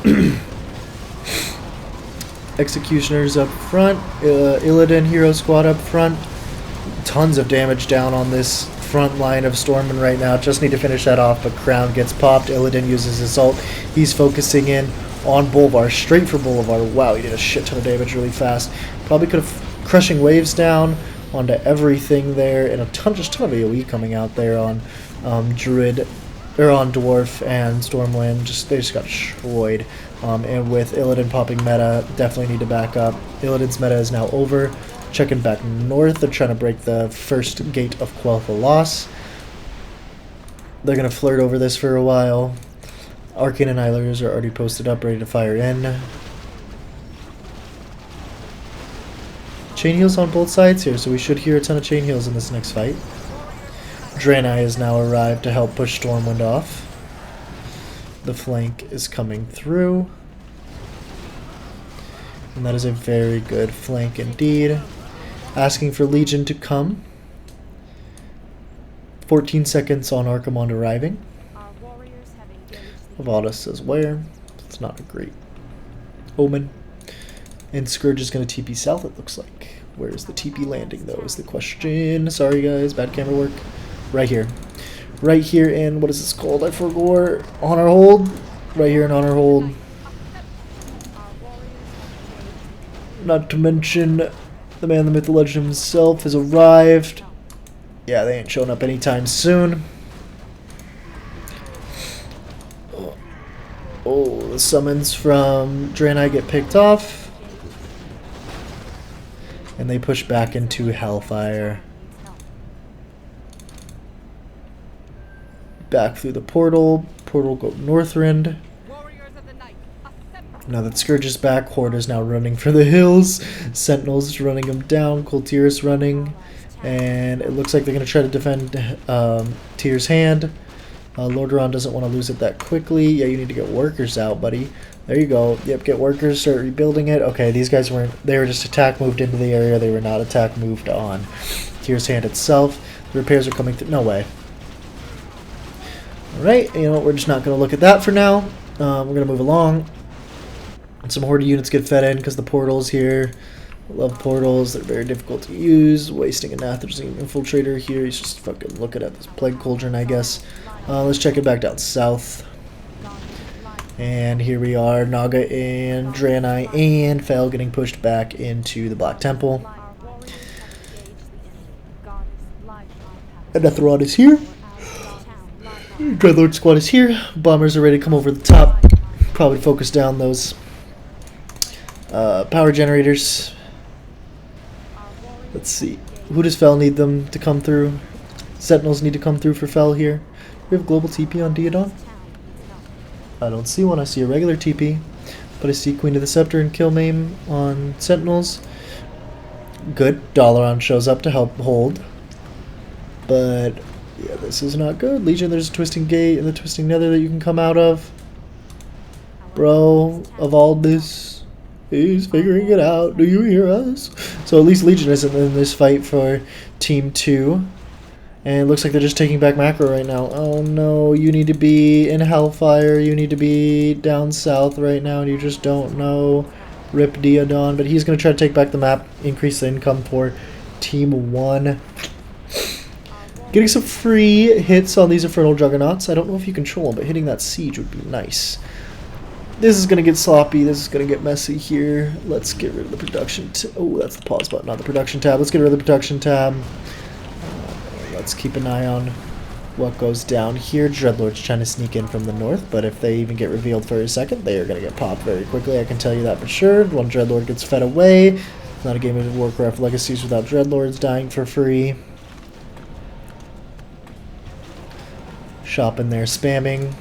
Executioners up front. Illidan Hero Squad up front. Tons of damage down on this front line of Stormwind right now. Just need to finish that off, but Crown gets popped. Illidan uses his ult. He's focusing in on Bolvar, straight for Bolvar. Wow, he did a shit ton of damage really fast. Probably could have crushing waves down onto everything there, and just a ton of AoE coming out there on Druid, or on Dwarf and Stormwind. They just got destroyed. And with Illidan popping meta, definitely need to back up. Illidan's meta is now over. Checking back north, they're trying to break the first gate of Quell the Loss. They're going to flirt over this for a while. Arcane Annihilers are already posted up, ready to fire in. Chain heals on both sides here, so we should hear a ton of chain heals in this next fight. Draenei has now arrived to help push Stormwind off. The flank is coming through. And that is a very good flank indeed. Asking for Legion to come. 14 seconds on Archimond arriving. Our warriors have engaged Avada says where. It's not a great omen. And Scourge is going to TP south, it looks like. Where is the TP landing, though, is the question. Sorry, guys. Bad camera work. Right here. Right here in, what is this called? I forgot. Honor Hold. Right here in Honor Hold. Not to mention, the man, the myth, the legend himself has arrived. Yeah, they ain't showing up anytime soon. Oh, the summons from Draenei get picked off. And they push back into Hellfire. Back through the portal. Portal go Northrend. Now that Scourge is back, Horde is now running for the hills. Sentinel's running them down. Coltyr's running. And it looks like they're going to try to defend Tyr's hand. Lordaeron doesn't want to lose it that quickly. Yeah, you need to get workers out, buddy. There you go. Yep, get workers, start rebuilding it. Okay, these guys weren't... They were just attack moved into the area. They were not attack moved on Tyr's hand itself. The repairs are coming through... No way. Alright, you know what? We're just not going to look at that for now. We're going to move along. And some Horde units get fed in because the portal's here. I love portals. They're very difficult to use. Wasting a Nathrezim infiltrator here. He's just fucking looking at this Plague Cauldron, I guess. Let's check it back down south. And here we are. Naga and Draenei and Fel getting pushed back into the Black Temple. And Netherod is here. Dreadlord squad is here. Bombers are ready to come over the top. Probably focus down those power generators. Let's see. Who does Fel need them to come through? Sentinels need to come through for Fel here. We have global TP on Diodon? I don't see one. I see a regular TP. But I see Queen of the Scepter and Killmaim on Sentinels. Good. Dalaran shows up to help hold. But, yeah, this is not good. Legion, there's a Twisting Gate and the Twisting Nether that you can come out of. Bro, of all this, he's figuring it out. Do you hear us? So at least Legion isn't in this fight for Team 2. And it looks like they're just taking back Macro right now. Oh no, you need to be in Hellfire. You need to be down south right now, and you just don't know. Rip Diodon. But he's going to try to take back the map, increase the income for Team 1. Getting some free hits on these Infernal Juggernauts. I don't know if you control them, but hitting that siege would be nice. This is going to get sloppy. This is going to get messy here. Let's get rid of the production. Oh, that's the pause button, not the production tab. Let's get rid of the production tab. Let's keep an eye on what goes down here. Dreadlord's trying to sneak in from the north, but if they even get revealed for a second, they are going to get popped very quickly. I can tell you that for sure. One Dreadlord gets fed away. It's not a game of Warcraft Legacies without Dreadlords dying for free. Shop in there spamming.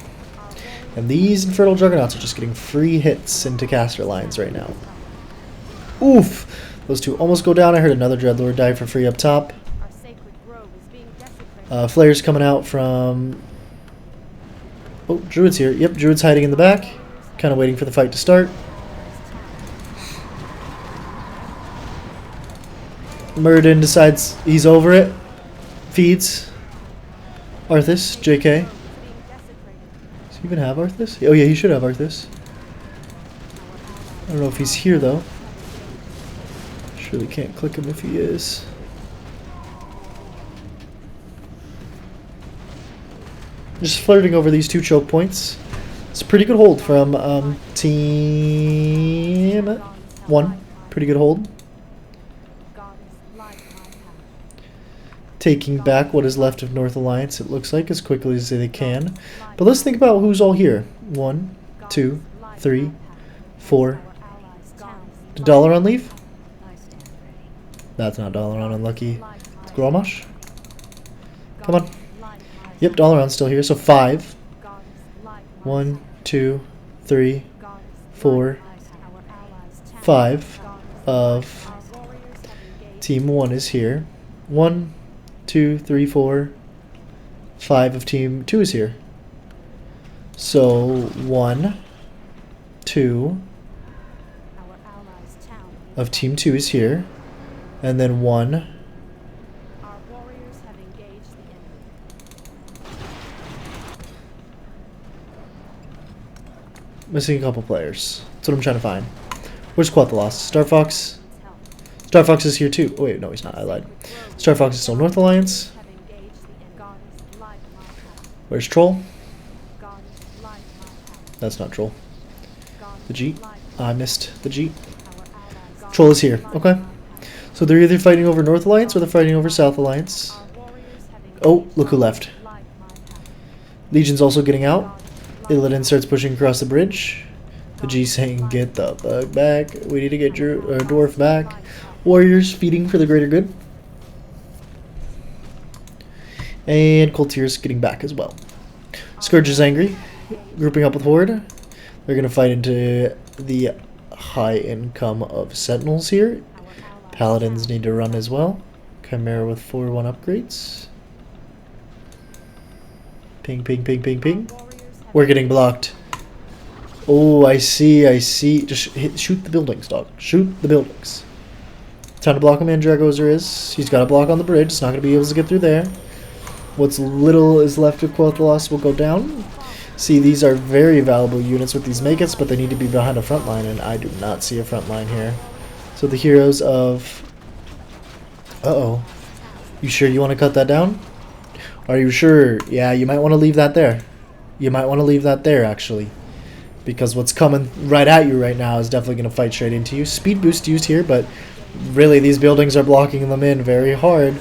And these Infernal Juggernauts are just getting free hits into caster lines right now. Oof! Those two almost go down. I heard another Dreadlord die for free up top. Flares coming out from... Oh, Druid's here. Yep, Druid's hiding in the back. Kind of waiting for the fight to start. Muradin decides he's over it. Feeds. Arthas, JK. Does he even have Arthas? Oh yeah, he should have Arthas. I don't know if he's here though. Surely can't click him if he is. Just flirting over these two choke points. It's a pretty good hold from Team 1. Pretty good hold. Taking back what is left of North Alliance, it looks like, as quickly as they can. But let's think about who's all here. 1, 2, 3, 4. Did Dalaran leave? That's not Dalaran, unlucky. It's Grommash? Come on. Yep, Dalaran's still here, so 5. 1, 2, 3, 4, 5 of Team 1 is here. 1, 2, 3, 4, 5 of Team 2 is here. So 1, 2 of Team 2 is here, and then 1. Missing a couple players. That's what I'm trying to find. Where's Quetzalcoatl? Star Fox? Star Fox is here too. Oh wait, no, he's not. I lied. Star Fox is still North Alliance. Where's Troll? That's not Troll. The G? I missed the G. Troll is here. Okay. So they're either fighting over North Alliance or they're fighting over South Alliance. Oh, look who left. Legion's also getting out. Illidan starts pushing across the bridge. The G saying, get the bug back. We need to get Dwarf back. Warriors feeding for the greater good. And Coultier's getting back as well. Scourge is angry. Grouping up with Horde. They're going to fight into the high income of Sentinels here. Paladins need to run as well. Chimera with 4-1 upgrades. Ping, ping, ping, ping, ping. We're getting blocked. Oh, I see, I see. Just shoot the buildings, dog. Shoot the buildings. Time to block him in, Dragozer is. He's got a block on the bridge. It's not going to be able to get through there. What's little is left of Quetzalcoatl will go down. See, these are very valuable units with these Magus, but they need to be behind a front line, and I do not see a front line here. So the heroes of... Uh-oh. You sure you want to cut that down? Are you sure? Yeah, you might want to leave that there. You might want to leave that there, actually. Because what's coming right at you right now is definitely going to fight straight into you. Speed boost used here, but really these buildings are blocking them in very hard.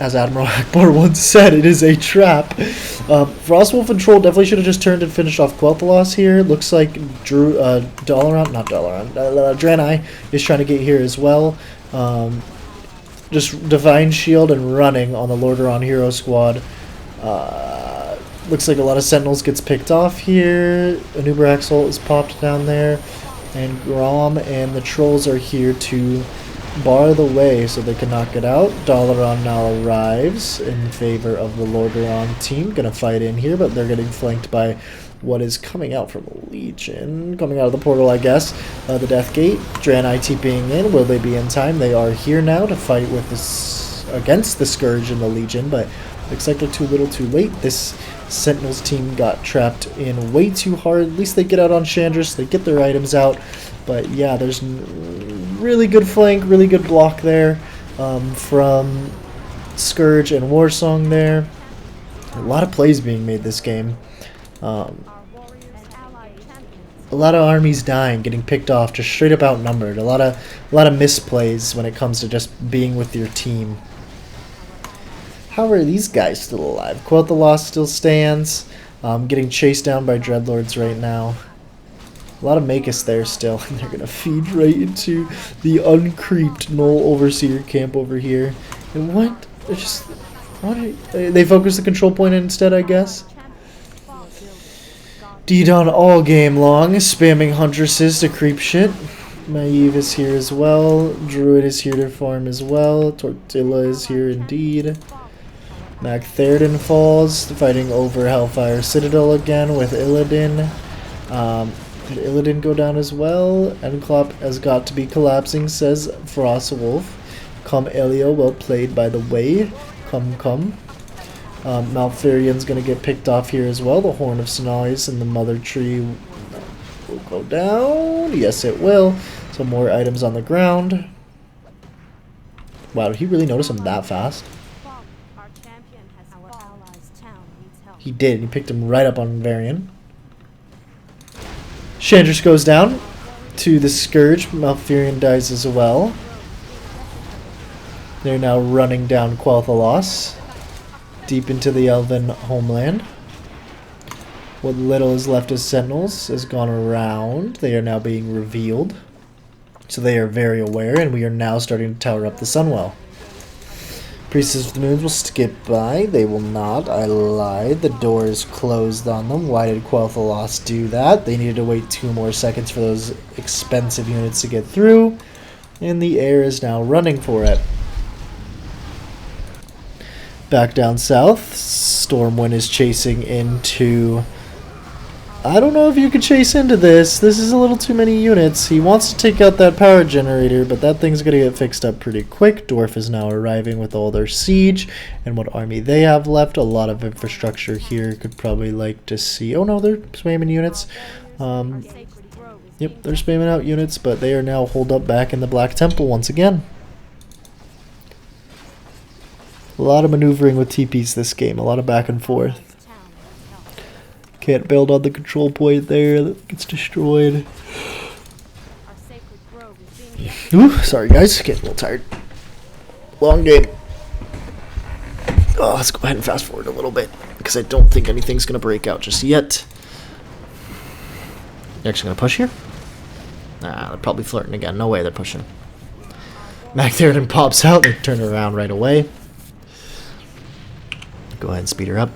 As Admiral Akbar once said, it is a trap. Frostwolf and Troll definitely should have just turned and finished off Quel'Thalas here. Looks like Draenei is trying to get here as well. Just Divine Shield and running on the Lordaeron hero squad. Looks like a lot of Sentinels gets picked off here. Anubraxel is popped down there. And Grom and the Trolls are here to bar the way so they can knock it out. Dalaran now arrives in favor of the Lordaeron team. Gonna fight in here, but they're getting flanked by what is coming out from Legion. Coming out of the portal, I guess. The Death Gate. Draenei TPing in. Will they be in time? They are here now to fight with this against the Scourge and the Legion, but looks like they're too little too late. This Sentinels team got trapped in way too hard. At least they get out on Chandris. They get their items out. But yeah, there's really good flank, really good block there from Scourge and Warsong there. A lot of plays being made this game. A lot of armies dying, getting picked off, just straight up outnumbered. A lot of misplays when it comes to just being with your team. How are these guys still alive? Quel'Thalas still stands. Getting chased down by Dreadlords right now. A lot of Magus there still, and they're gonna feed right into the uncreeped Null Overseer camp over here. And what? They're just... What are, they focus the control point instead, I guess? Didon all game long, spamming Huntresses to creep shit. Maeve is here as well. Druid is here to farm as well. Tortilla is here indeed. Mac Theoden falls, fighting over Hellfire Citadel again with Illidan. Did Illidan go down as well? Enclop has got to be collapsing, says Frostwolf. Come Elio, well played by the way. Come. Malfurion's gonna get picked off here as well. The Horn of Sonalis and the Mother Tree will go down. Yes, it will. So more items on the ground. Wow, did he really notice him that fast? He did. He picked him right up on Varian. Chandris goes down to the Scourge. Malfurion dies as well. They're now running down Quel'Thalas deep into the Elven homeland. What little is left as Sentinels has gone around. They are now being revealed. So they are very aware, and we are now starting to tower up the Sunwell. Priestess of the Moons will skip by. They will not. I lied. The door is closed on them. Why did Quel'Thalas do that? They needed to wait 2 more seconds for those expensive units to get through. And the air is now running for it. Back down south, Stormwind is chasing into I don't know if you could chase into this. This is a little too many units. He wants to take out that power generator, but that thing's going to get fixed up pretty quick. Dwarf is now arriving with all their siege and what army they have left. A lot of infrastructure here. Could probably like to see... Oh no, they're spamming units. Yep, they're spamming out units, but they are now holed up back in the Black Temple once again. A lot of maneuvering with TPs this game. A lot of back and forth. Can't build on the control point there. That gets destroyed. Ooh, sorry guys. Getting a little tired. Long game. Oh, let's go ahead and fast forward a little bit, because I don't think anything's going to break out just yet. You're actually going to push here? Nah, they're probably flirting again. No way they're pushing. Mac Theoden pops out. They turn around right away. Go ahead and speed her up.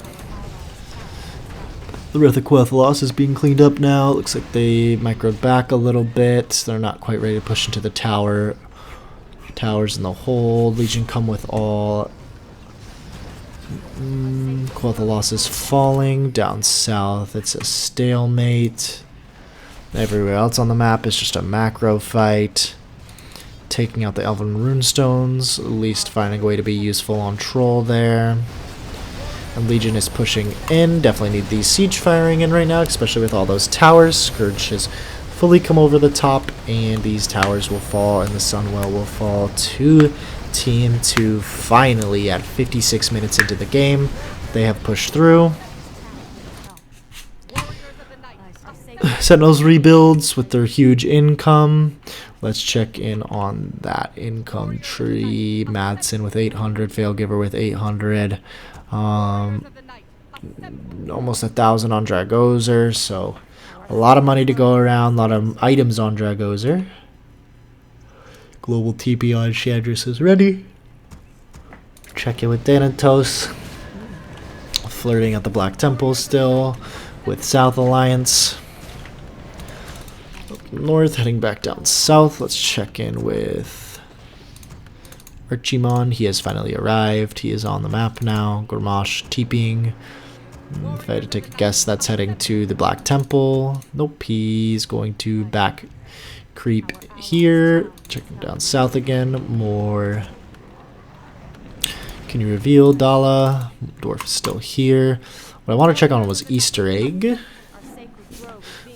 The Rethiqueth loss is being cleaned up now. Looks like they microed back a little bit. They're not quite ready to push into the tower. Towers in the hold. Legion come with all. Queth loss is falling. Down south, it's a stalemate. Everywhere else on the map is just a macro fight. Taking out the Elven Runestones. At least finding a way to be useful on Troll there. And Legion is pushing in. Definitely need these siege firing in right now, especially with all those towers. Scourge has fully come over the top, and these towers will fall, and the Sunwell will fall to Team 2 finally at 56 minutes into the game. They have pushed through. Sentinels rebuilds with their huge income. Let's check in on that income tree. Madsen with 800, Failgiver with 800. Almost 1,000 on Dragozer, so a lot of money to go around, a lot of items on Dragozer. Global TP on Chandris is ready. Check in with Thanatos. Flirting at the Black Temple still with South Alliance. Up north, heading back down south. Let's check in with Archimon. He has finally arrived. He is on the map now. Gormash TPing. If I had to take a guess, that's heading to the Black Temple. Nope, he's going to back creep here. Checking down south again. More. Can you reveal Dala? Dwarf is still here. What I want to check on was Easter Egg.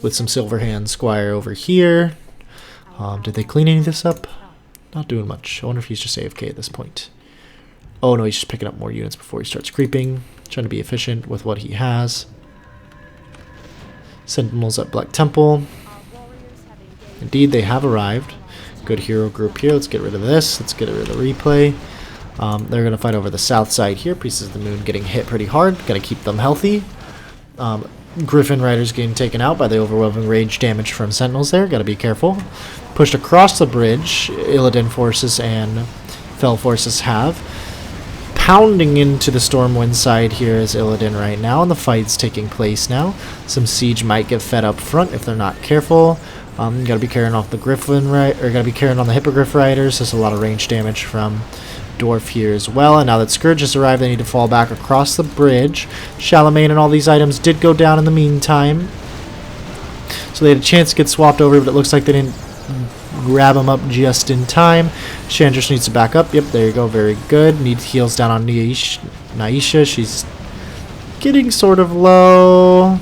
With some Silverhand Squire over here. Did they clean any of this up? Not doing much. I wonder if he's just AFK at this point. Oh no, he's just picking up more units before he starts creeping. Trying to be efficient with what he has. Sentinels at Black Temple. Indeed, they have arrived. Good hero group here. Let's get rid of this. Let's get rid of the replay. They're going to fight over the south side here. Priests of the Moon getting hit pretty hard. Got to keep them healthy. Griffin Riders getting taken out by the overwhelming rage damage from Sentinels there. Got to be careful. Pushed across the bridge. Illidan forces and Fell forces have. Pounding into the Stormwind side here is Illidan right now, and the fight's taking place now. Some siege might get fed up front if they're not careful. Gotta be carrying off the Griffin gotta be carrying on the Hippogriff Riders. There's a lot of range damage from Dwarf here as well, and now that Scourge has arrived, they need to fall back across the bridge. Charlemagne and all these items did go down in the meantime, so they had a chance to get swapped over, but it looks like they didn't grab him up just in time. Chandris needs to back up. Yep, there you go. Very good. Needs heals down on Naisha. She's getting sort of low.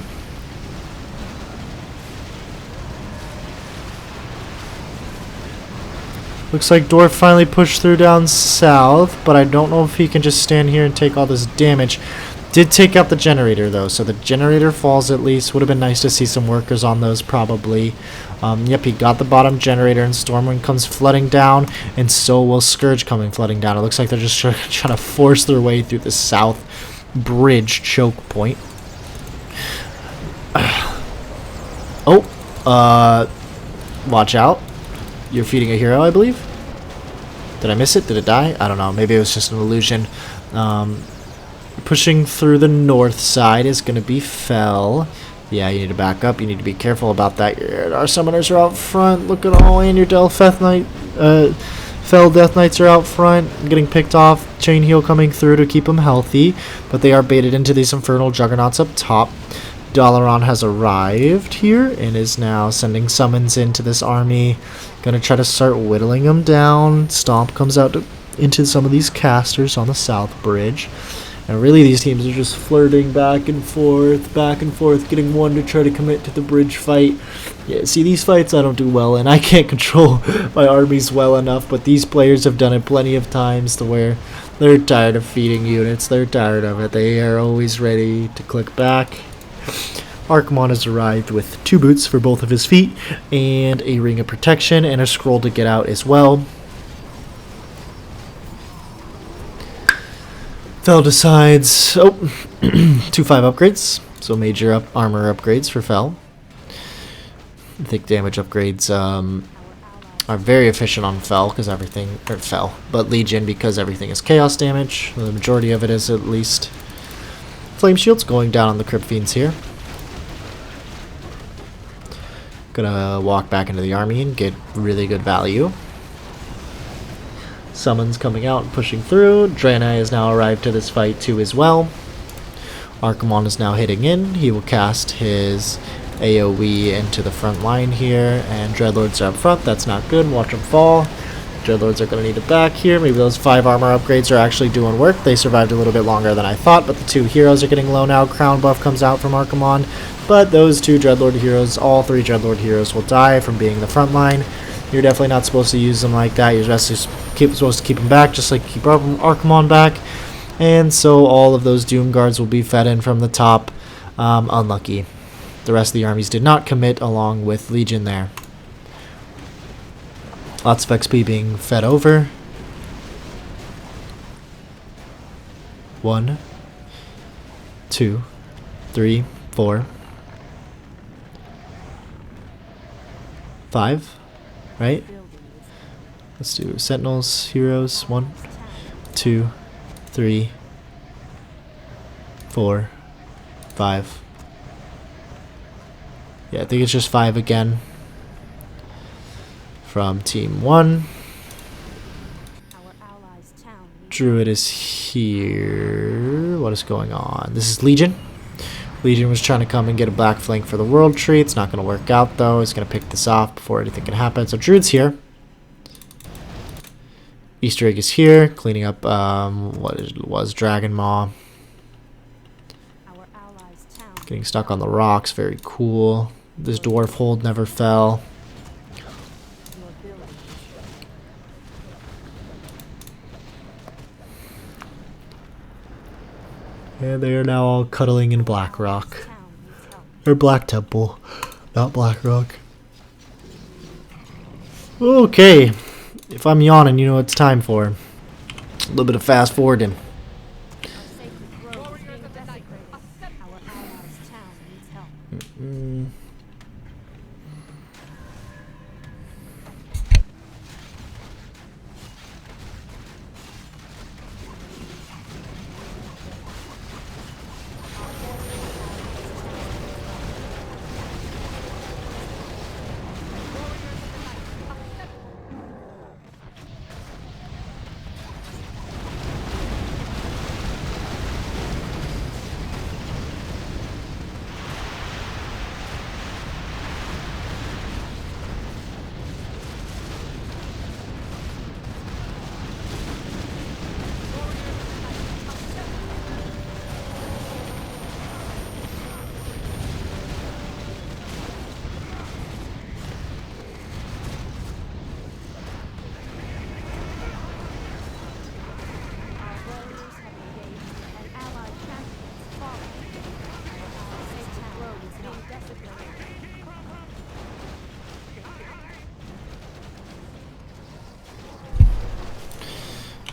Looks like Dwarf finally pushed through down south, but I don't know if he can just stand here and take all this damage. Did take out the generator though, so the generator falls at least. Would have been nice to see some workers on those probably. Yep, he got the bottom generator, and Stormwind comes flooding down, and so will Scourge coming flooding down. It looks like they're just trying to force their way through the south bridge choke point. Watch out. You're feeding a hero, I believe. Did I miss it? Did it die? I don't know. Maybe it was just an illusion. Pushing through the north side is going to be Fell. Yeah, you need to back up. You need to be careful about that. Our summoners are out front. Look at all, and your Fell Death Knights are out front, getting picked off. Chain Heal coming through to keep them healthy, but they are baited into these Infernal Juggernauts up top. Dalaran has arrived here and is now sending summons into this army. Gonna try to start whittling them down. Stomp comes out into some of these casters on the south bridge. And really these teams are just flirting back and forth, getting one to try to commit to the bridge fight. Yeah, see, these fights I don't do well in. I can't control my armies well enough, but these players have done it plenty of times to where they're tired of feeding units. They're tired of it. They are always ready to click back. Archimon has arrived with 2 boots for both of his feet, and a ring of protection, and a scroll to get out as well. Fel decides, 2-5 upgrades, so major armor upgrades for Fel. I think damage upgrades are very efficient on Fel because everything, or Fel, but Legion because everything is chaos damage. The majority of it is at least. Flame shields going down on the Crypt Fiends here. Gonna walk back into the army and get really good value. Summons coming out and pushing through. Draenei has now arrived to this fight too as well. Archimon is now hitting in. He will cast his AoE into the front line here, and Dreadlords are up front. That's not good. Watch them fall. Dreadlords are going to need it back here. Maybe those 5 armor upgrades are actually doing work. They survived a little bit longer than I thought, but the 2 heroes are getting low now. Crown buff comes out from Archimon, but those 2 Dreadlord heroes, all 3 Dreadlord heroes will die from being the front line. You're definitely not supposed to use them like that. You're just supposed to keep them back, just like keep Archimon back. And so all of those Doom Guards will be fed in from the top. Unlucky. The rest of the armies did not commit along with Legion there. Lots of XP being fed over. 1, 2, 3, 4, 5, right? Let's do Sentinels, heroes. 1, 2, 3, 4, 5. Yeah, I think it's just 5 again. From Team 1. Druid is here. What is going on? This is Legion. Legion was trying to come and get a black flank for the world tree. It's not going to work out though. He's going to pick this off before anything can happen. So Druid's here. Easter egg is here, cleaning up what it was, Dragon Maw. Getting stuck on the rocks, very cool. This dwarf hold never fell. And they are now all cuddling in Black Rock. Or Black Temple, not Black Rock. Okay, if I'm yawning, you know what it's time for. A little bit of fast forwarding.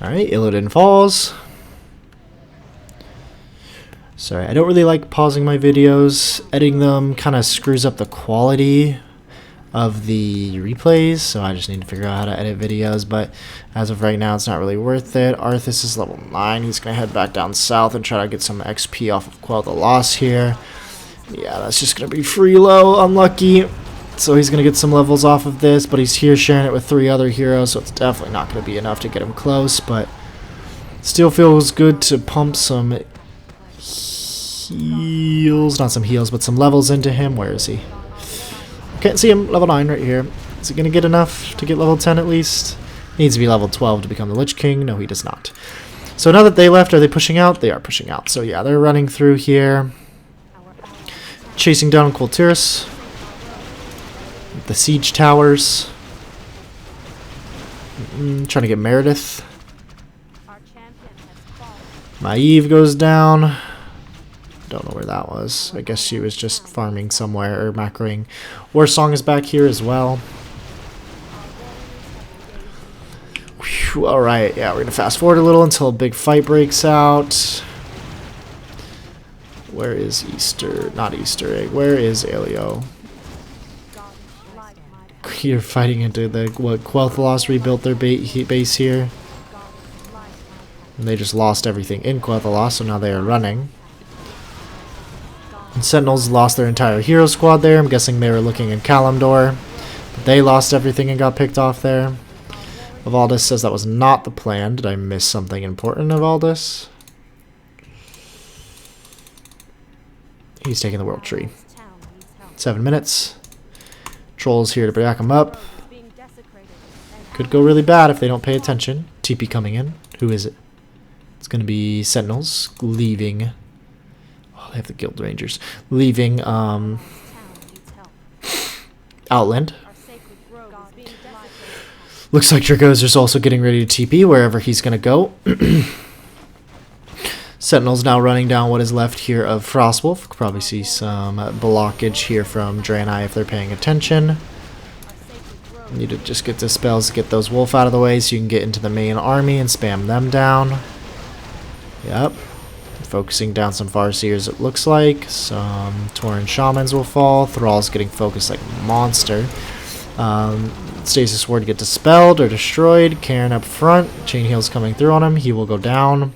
Alright, Illidan falls. Sorry, I don't really like pausing my videos. Editing them kind of screws up the quality of the replays, so I just need to figure out how to edit videos, but as of right now, it's not really worth it. Arthas is level 9. He's going to head back down south and try to get some XP off of Quell the Loss here. Yeah, that's just going to be free low. Unlucky. So he's going to get some levels off of this, but he's here sharing it with 3 other heroes, so it's definitely not going to be enough to get him close, but still feels good to pump some heals. Not some heals, but some levels into him. Where is he? Can't see him. Level 9 right here. Is he going to get enough to get level 10 at least? Needs to be level 12 to become the Lich King. No, he does not. So now that they left, are they pushing out? They are pushing out. So yeah, they're running through here. Chasing down Kultiris. The siege towers. Trying to get Meredith. Maeve goes down. Don't know where that was. I guess she was just farming somewhere or macroing. Warsong is back here as well. Alright, yeah, we're going to fast forward a little until a big fight breaks out. Where is Easter? Not Easter egg. Where is Elio? You're fighting into the... What, Quel'Thalas rebuilt their base here. And they just lost everything in Quel'Thalas, so now they are running. And Sentinels lost their entire hero squad there. I'm guessing they were looking in Kalimdor. But they lost everything and got picked off there. Avaldis says that was not the plan. Did I miss something important, Avaldis? He's taking the world tree. 7 minutes. Troll's here to back him up. Could go really bad if they don't pay attention. TP coming in. Who is it? It's going to be Sentinels leaving. Oh, they have the Guild Rangers. Leaving Outland. Looks like Dragozer's also getting ready to TP wherever he's going to go. Sentinel's now running down what is left here of Frostwolf. Could probably see some blockage here from Draenei if they're paying attention. Need to just get the spells to get those wolf out of the way so you can get into the main army and spam them down. Yep. Focusing down some Farseers it looks like. Some Tauren Shamans will fall. Thrall's getting focused like a monster. Stasis Ward get dispelled or destroyed. Cairn up front. Chain Heal's coming through on him. He will go down.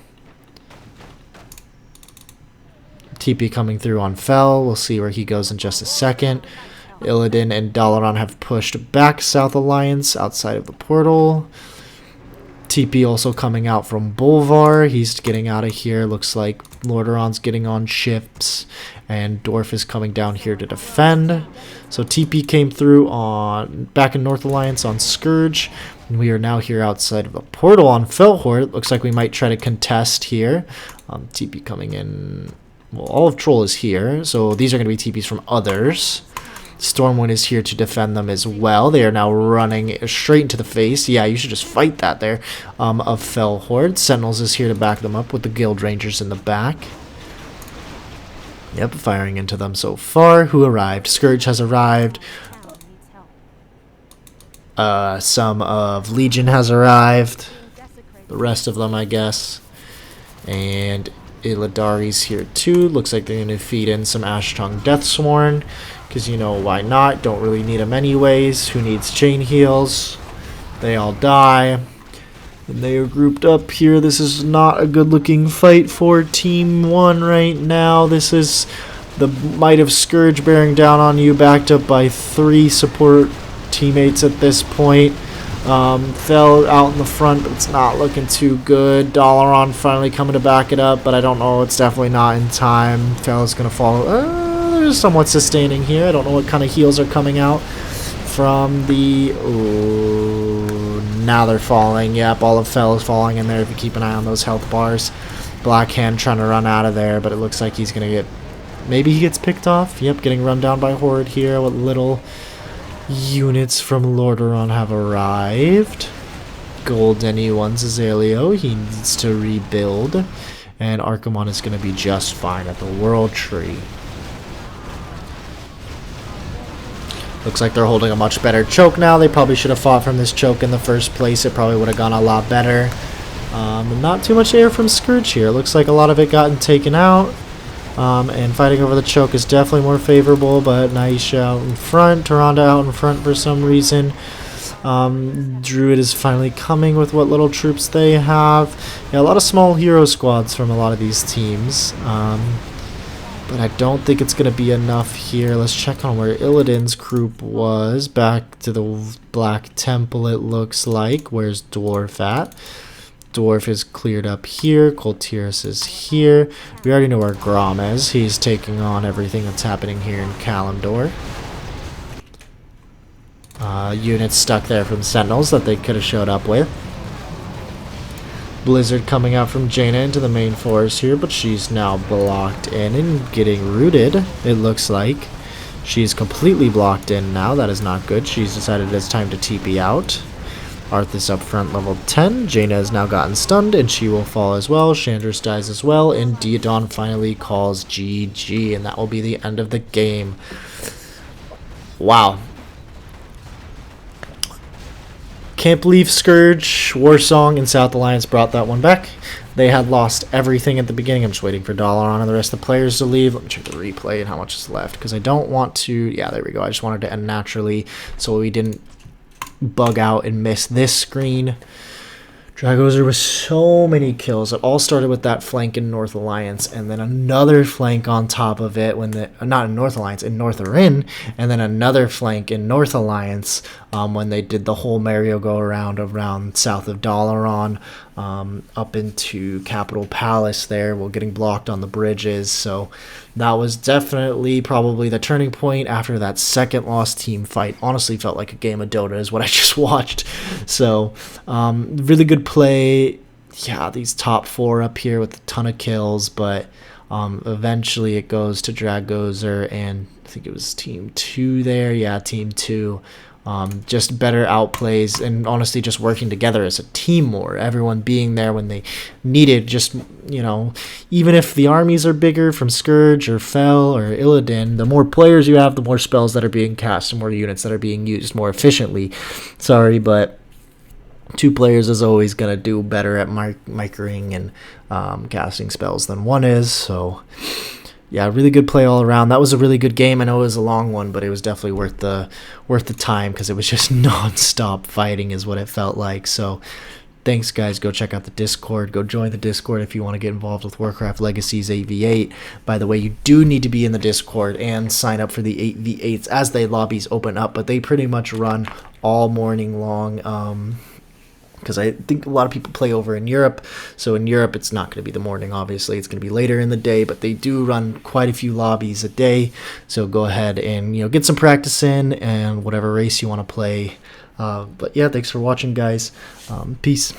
TP coming through on Fel. We'll see where he goes in just a second. Illidan and Dalaran have pushed back South Alliance outside of the portal. TP also coming out from Bolvar. He's getting out of here. Looks like Lordaeron's getting on ships. And Dorf is coming down here to defend. So TP came through on back in North Alliance on Scourge. And we are now here outside of the portal on Felhort. It looks like we might try to contest here. TP coming in. Well, all of Troll is here. So these are going to be TPs from others. Stormwind is here to defend them as well. They are now running straight into the face. Yeah, you should just fight that there. Of Felhort. Sentinels is here to back them up with the Guild Rangers in the back. Yep, firing into them so far. Who arrived? Scourge has arrived. Some of Legion has arrived. The rest of them, I guess. And Illidari's here too. Looks like they're going to feed in some Ashtongue Deathsworn. Because, you know, why not? Don't really need them anyways. Who needs chain heals? They all die. And they are grouped up here. This is not a good looking fight for Team 1 right now. This is the might of Scourge bearing down on you, backed up by 3 support teammates at this point. Fell out in the front, but it's not looking too good. Dalaran finally coming to back it up, but I don't know. It's definitely not in time. Fell is going to fall. They're somewhat sustaining here. I don't know what kind of heals are coming out from the... Ooh, now they're falling. Yep, all of Fell is falling in there if you keep an eye on those health bars. Blackhand trying to run out of there, but it looks like he's going to get... Maybe he gets picked off. Yep, getting run down by Horde here. What little units from Lordaeron have arrived. Golden E1's Azaleo. He needs to rebuild. And Archimon is going to be just fine at the World Tree. Looks like they're holding a much better choke now. They probably should have fought from this choke in the first place. It probably would have gone a lot better. Not too much air from Scourge here. Looks like a lot of it gotten taken out. And fighting over the choke is definitely more favorable, but Naisha out in front, Tyrande out in front for some reason. Druid is finally coming with what little troops they have. Yeah, a lot of small hero squads from a lot of these teams. But I don't think it's going to be enough here. Let's check on where Illidan's group was. Back to the Black Temple, it looks like. Where's Dwarf at? Dwarf is cleared up here. Coltiris is here. We already know where Grom is. He's taking on everything that's happening here in Kalimdor. Units stuck there from Sentinels that they could have showed up with. Blizzard coming out from Jaina into the main forest here, but she's now blocked in and getting rooted, it looks like. She's completely blocked in now. That is not good. She's decided it's time to TP out. Arthas up front, level 10. Jaina has now gotten stunned, and she will fall as well. Chandris dies as well, and Diodon finally calls GG, and that will be the end of the game. Wow. Can't believe Scourge, Warsong, and South Alliance brought that one back. They had lost everything at the beginning. I'm just waiting for Dalaran and the rest of the players to leave. Let me check the replay and how much is left, because I don't want to... Yeah, there we go. I just wanted to end naturally so we didn't bug out and miss this screen. Dragozer with so many kills. It all started with that flank in North Alliance, and then another flank on top of it when the not in North Alliance, in North Arin, and then another flank in North Alliance when they did the whole merry-go-round around south of Dalaran up into Capital Palace there, while getting blocked on the bridges. So that was definitely probably the turning point after that second lost team fight. Honestly felt like a game of Dota is what I just watched. So really good play. Yeah, these top four up here with a ton of kills, but eventually it goes to Dragozer and I think it was team 2 there. Yeah, team 2. Just better outplays and honestly just working together as a team more. Everyone being there when they needed, just, you know, even if the armies are bigger from Scourge or Fel or Illidan, the more players you have, the more spells that are being cast and more units that are being used more efficiently. Sorry, but 2 players is always going to do better at microing and casting spells than 1 is, so... Yeah, really good play all around. That was a really good game. I know it was a long one, but it was definitely worth the time because it was just non-stop fighting is what it felt like. So thanks, guys. Go check out the Discord. Go join the Discord if you want to get involved with Warcraft Legacies 8v8. By the way, you do need to be in the Discord and sign up for the 8v8s as the lobbies open up, but they pretty much run all morning long. Because I think a lot of people play over in Europe, so in Europe it's not going to be the morning, obviously it's going to be later in the day, but they do run quite a few lobbies a day, so go ahead and, you know, get some practice in and whatever race you want to play. But yeah, thanks for watching, guys. Peace.